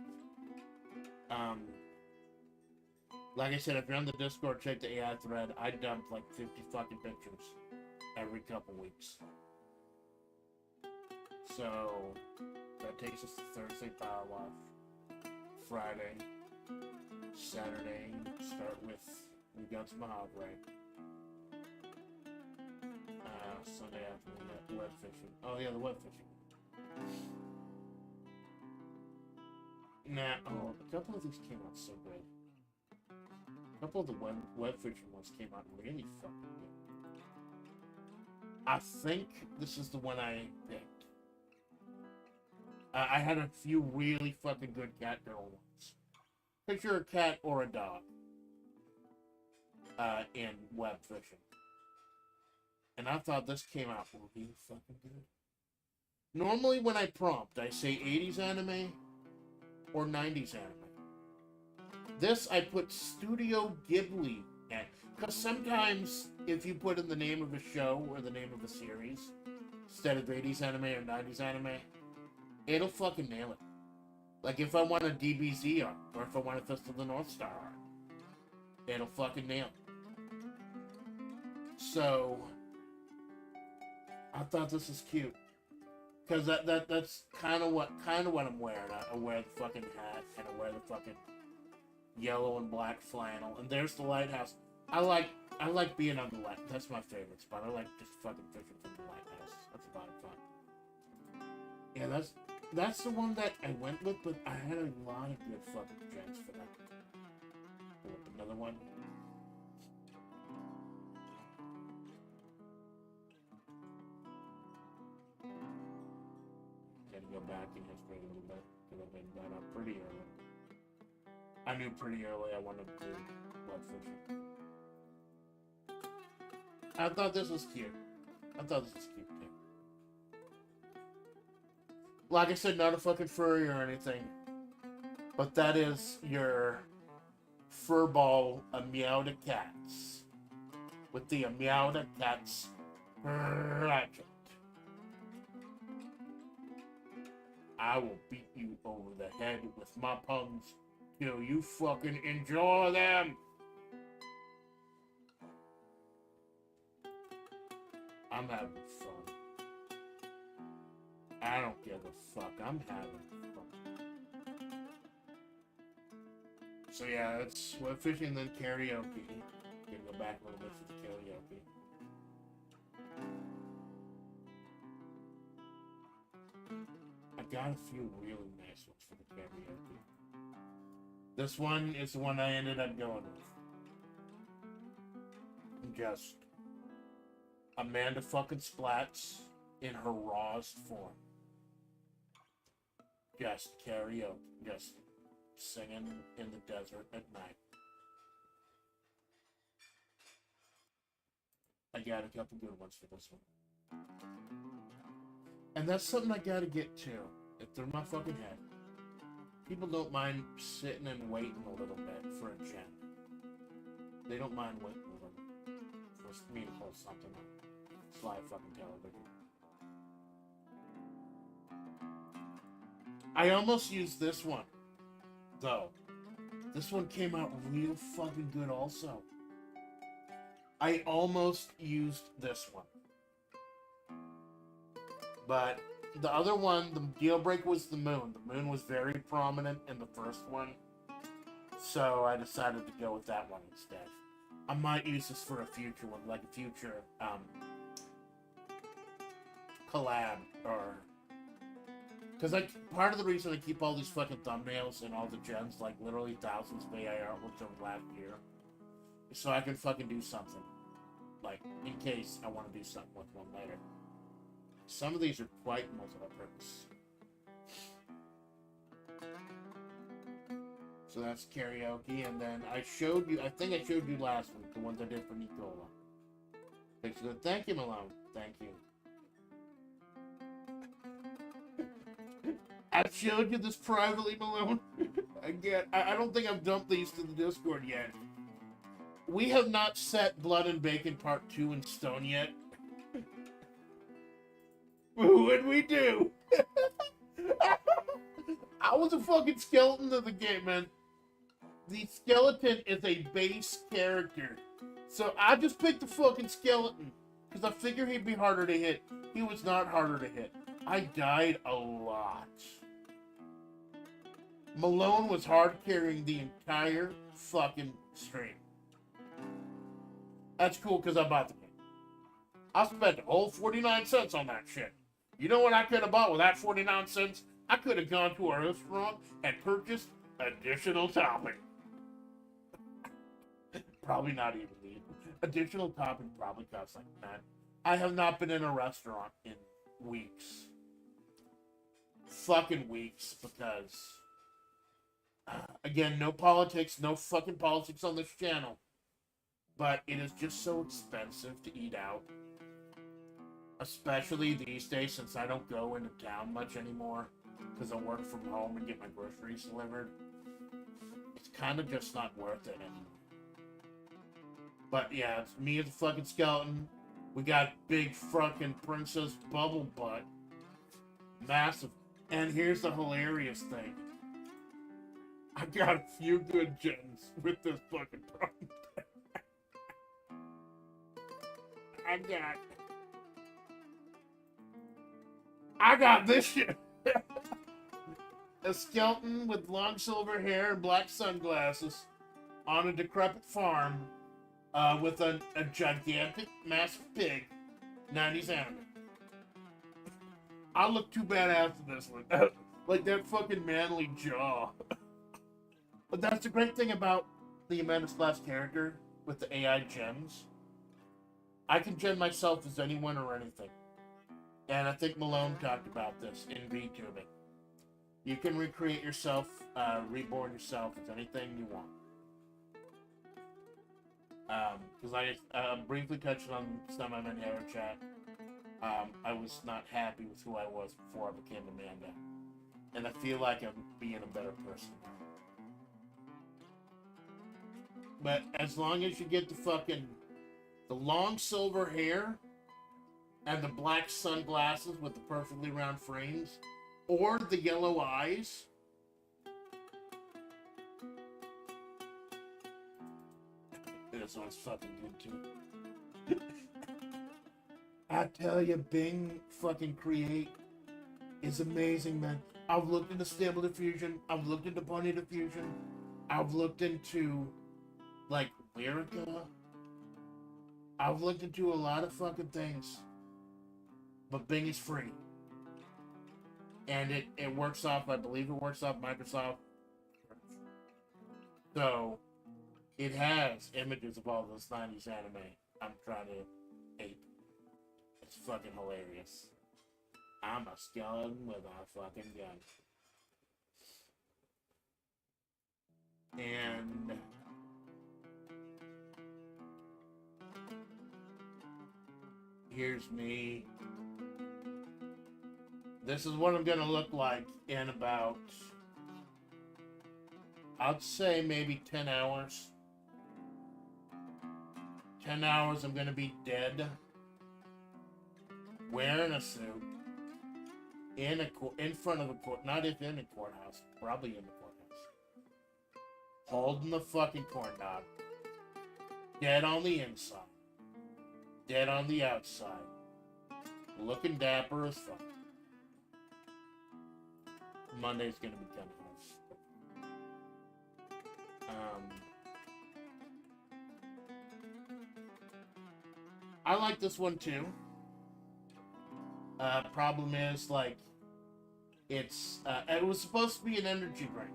Like I said, if you're on the Discord, check the AI thread. I dump like 50 fucking pictures every couple weeks. So that takes us to Thursday Power Wash. Friday, Saturday, start with Guns Mahavre. Sunday afternoon, web fishing. Oh yeah, the web fishing. A couple of these came out so good. A couple of the web fishing ones came out really fucking good. I think this is the one I picked. I had a few really fucking good cat girl ones. Picture a cat or a dog in web fishing. And I thought this came out really fucking good. Normally when I prompt, I say 80s anime or 90s anime. This I put Studio Ghibli in. Because sometimes if you put in the name of a show or the name of a series, instead of 80s anime or 90s anime, it'll fucking nail it. Like if I want a DBZ art, or if I want a Fist of the North Star art, it'll fucking nail it. So I thought this was cute, cause that's kind of what I'm wearing. I wear the fucking hat and I wear the fucking yellow and black flannel. And there's the lighthouse. I like being on the light. That's my favorite spot. I like just fucking fishing from the lighthouse. That's a lot of fun. Yeah, that's the one that I went with, but I had a lot of good fucking gens for that. Another one. Go back in history a little bit, because I've been that up pretty early. I knew pretty early I wanted to do web fishing. I thought this was cute. Too. Like I said, not a fucking furry or anything, but that is your furball Meowda Cats with the Meowda Cats ratchet. I will beat you over the head with my puns till you fucking enjoy them. I'm having fun. I don't give a fuck. I'm having fun. So yeah, it's web fishing, then karaoke. Gonna go back a little bit for the karaoke. I got a few really nice ones for the karaoke. This one is the one I ended up going with. Just Amanda fucking Splatts in her rawest form. Just karaoke. Just singing in the desert at night. I got a couple good ones for this one. And that's something I gotta get to. It's through my fucking head. People don't mind sitting and waiting a little bit for a gen. They don't mind waiting a little for me to post something on live fucking television. I almost used this one, though. This one came out real fucking good also. I almost used this one. But the other one, the deal break was the moon. The moon was very prominent in the first one. So I decided to go with that one instead. I might use this for a future one, like a future collab, or... Because part of the reason I keep all these fucking thumbnails and all the gens, like literally thousands of AI artworks over last year, so I can fucking do something. Like, in case I want to do something with one later. Some of these are quite multi-purpose. So that's karaoke, and then I showed you, I think I showed you last week, the ones I did for Nicola. Thank you, Malone. Thank you. I showed you this privately, Malone. Again, I don't think I've dumped these to the Discord yet. We have not set Blood and Bacon Part 2 in stone yet. What'd we do? I was a fucking skeleton of the game, man. The skeleton is a base character. So I just picked the fucking skeleton. Because I figured he'd be harder to hit. He was not harder to hit. I died a lot. Malone was hard carrying the entire fucking stream. That's cool because I bought the game. I spent a whole 49 cents on that shit. You know what I could have bought with that 49 cents? I could have gone to a restaurant and purchased additional topping. Probably not even the additional topping probably costs like that. I have not been in a restaurant in weeks. Fucking weeks, because again, no politics, no fucking politics on this channel. But it is just so expensive to eat out. Especially these days, since I don't go into town much anymore. Because I work from home and get my groceries delivered. It's kind of just not worth it anymore. But yeah, it's me as a fucking skeleton. We got big fucking Princess Bubble Butt. Massive. And here's the hilarious thing. I got a few good gems with this fucking problem. I got this shit. A skeleton with long silver hair and black sunglasses on a decrepit farm with a gigantic, massive pig. 90s anime. I look too badass in this one. Like that fucking manly jaw. But that's the great thing about the Amanda Splatts character with the AI gems. I can gem myself as anyone or anything. And I think Malone talked about this in VTubing. You can recreate yourself, reborn yourself as anything you want. Because I briefly touched on some of in Air Chat. I was not happy with who I was before I became Amanda. And I feel like I'm being a better person. But as long as you get the long silver hair and the black sunglasses with the perfectly round frames, or the yellow eyes, this one's fucking good too. I tell you, Bing fucking Create is amazing, man. I've looked into Stable Diffusion, I've looked into Pony Diffusion, I've looked into like Lyrica. I've looked into a lot of fucking things. But Bing is free. And it works off, I believe it works off Microsoft. So, it has images of all those 90s anime I'm trying to ape. It's fucking hilarious. I'm a skeleton with a fucking gun. And here's me. This is what I'm gonna look like in about, I'd say maybe 10 hours. 10 hours I'm gonna be dead. Wearing a suit. In front of a court, not if in a courthouse, probably in the courthouse. Holding the fucking corn dog. Dead on the inside. Dead on the outside. Looking dapper as fuck. Monday's gonna be kind of nice. I like this one too. Problem is, like, it's it was supposed to be an energy drink.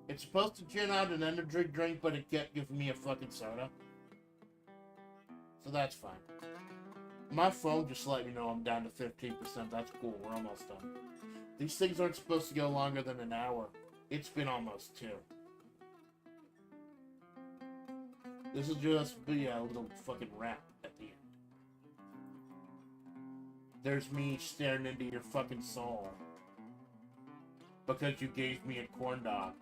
It's supposed to gin out an energy drink, but it kept giving me a fucking soda. So that's fine. My phone just let me know I'm down to 15%. That's cool. We're almost done. These things aren't supposed to go longer than an hour. It's been almost 2. This will just be a little fucking wrap at the end. There's me staring into your fucking soul. Because you gave me a corn dog.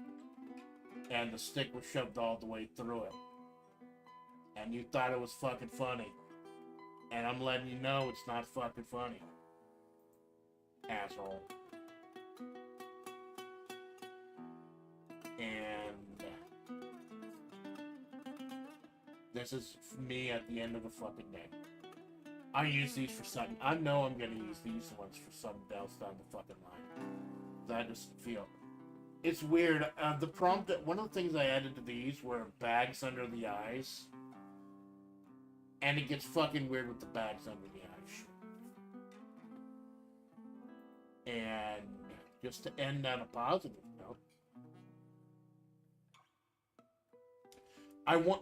And the stick was shoved all the way through it. And you thought it was fucking funny. And I'm letting you know it's not fucking funny. Asshole. And this is me at the end of the fucking day. I use these for something. I know I'm gonna use these ones for something else down the fucking line. I just feel it's weird. The prompt that one of the things I added to these were bags under the eyes, and it gets fucking weird with the bags under the eyes. And just to end on a positive note,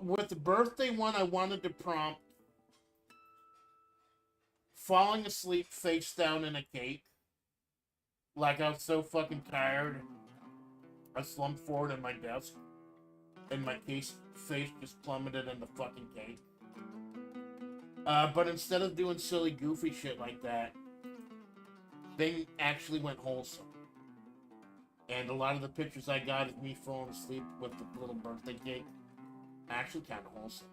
with the birthday one, I wanted to prompt falling asleep face down in a cake. Like I was so fucking tired. I slumped forward in my desk. And my face just plummeted in the fucking cake. But instead of doing silly, goofy shit like that, they actually went wholesome. And a lot of the pictures I got of me falling asleep with the little birthday cake actually kind of wholesome.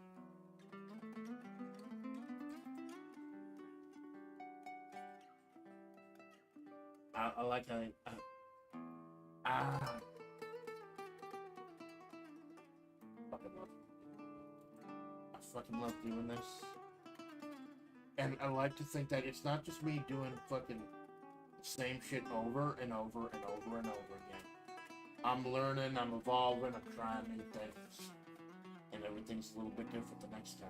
I like how I fucking love doing this. And I like to think that it's not just me doing fucking same shit over and over and over and over again. I'm learning, I'm evolving, I'm trying new things. And everything's a little bit different the next time.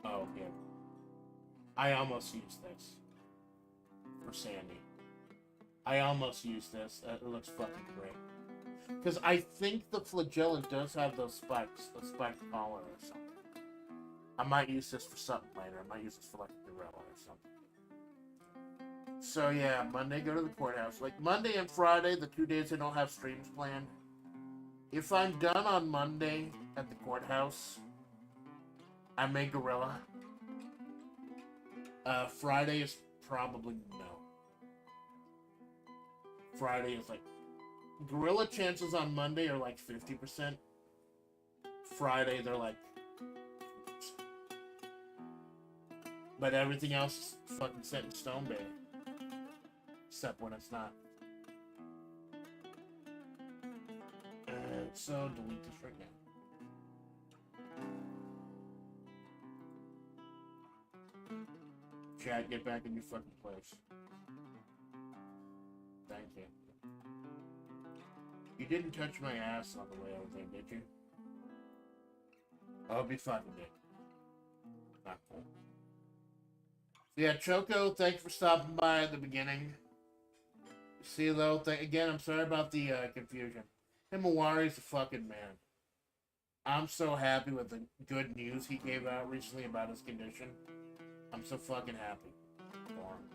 Oh, yeah. I almost used this for Sandy. I almost used this. It looks fucking great. Because I think the flagella does have those spikes, a spiked collar or something. I might use this for something later. I might use this for like a gorilla or something. So yeah, Monday go to the courthouse. Like Monday and Friday, the 2 days I don't have streams planned. If I'm done on Monday at the courthouse, I may gorilla. Friday is probably no. Friday is like gorilla chances on Monday are like 50%. Friday they're like, but everything else is fucking set in stone, baby. Except when it's not. So delete this right now. Chad, get back in your fucking place. Thank you. You didn't touch my ass on the way over there, did you? I'll be fine with it. Not cool. Yeah, Choco, thanks for stopping by at the beginning. See you though. Again, I'm sorry about the confusion. Himawari's a fucking man. I'm so happy with the good news he gave out recently about his condition. I'm so fucking happy for him.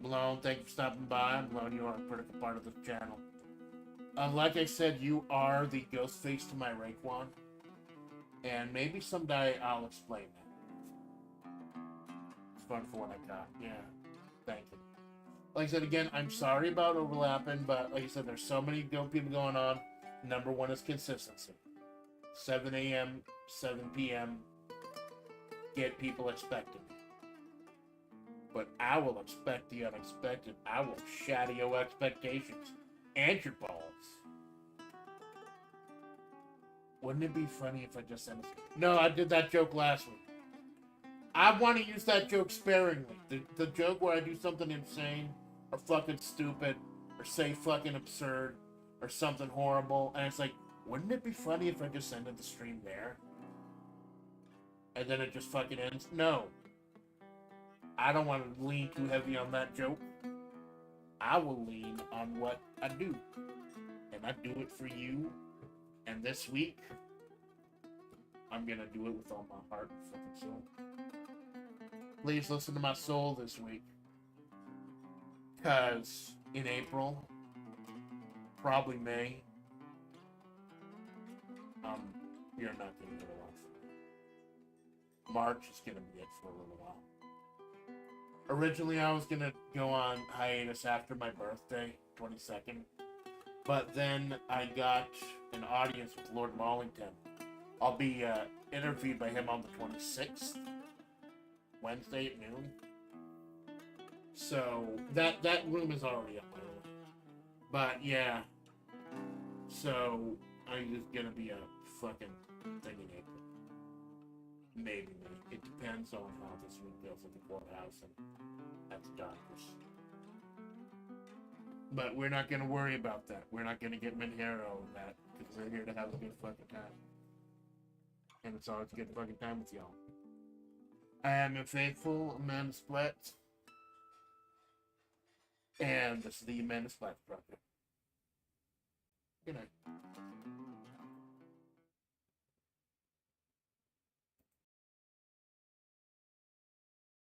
Malone, thank you for stopping by. Malone, you are a critical part of this channel. Like I said, you are the ghost face to my Raekwon. And maybe someday I'll explain that. It's fun for what I got. Yeah. Thank you. Like I said, again, I'm sorry about overlapping, but like I said, there's so many people going on. Number one is consistency. 7 a.m., 7 p.m., get people expecting. But I will expect the unexpected. I will shatter your expectations and your balls. Wouldn't it be funny if I just said, no, I did that joke last week. I want to use that joke sparingly. The joke where I do something insane or fucking stupid or say fucking absurd or something horrible. And it's like, wouldn't it be funny if I just ended the stream there? And then it just fucking ends? No. I don't want to lean too heavy on that joke. I will lean on what I do. And I do it for you. And this week, I'm gonna do it with all my heart and fucking soul. Please listen to my soul this week. Because in April, probably May, you're not gonna get a lot from me. March is gonna be it for a little while. Originally, I was gonna go on hiatus after my birthday, 22nd. But then I got an audience with Lord Mollington. I'll be interviewed by him on the 26th, Wednesday at noon. So that room is already up my way. But yeah, so I'm just gonna be a fucking thing in April. Maybe. It depends on how this week goes at the courthouse and at the doctors. But we're not gonna worry about that. We're not gonna get Manjaro over that because we're here to have a good fucking time. And it's always a good fucking time with y'all. I am your faithful Amanda Splatts. And this is the Amanda Splatts Project. Good night.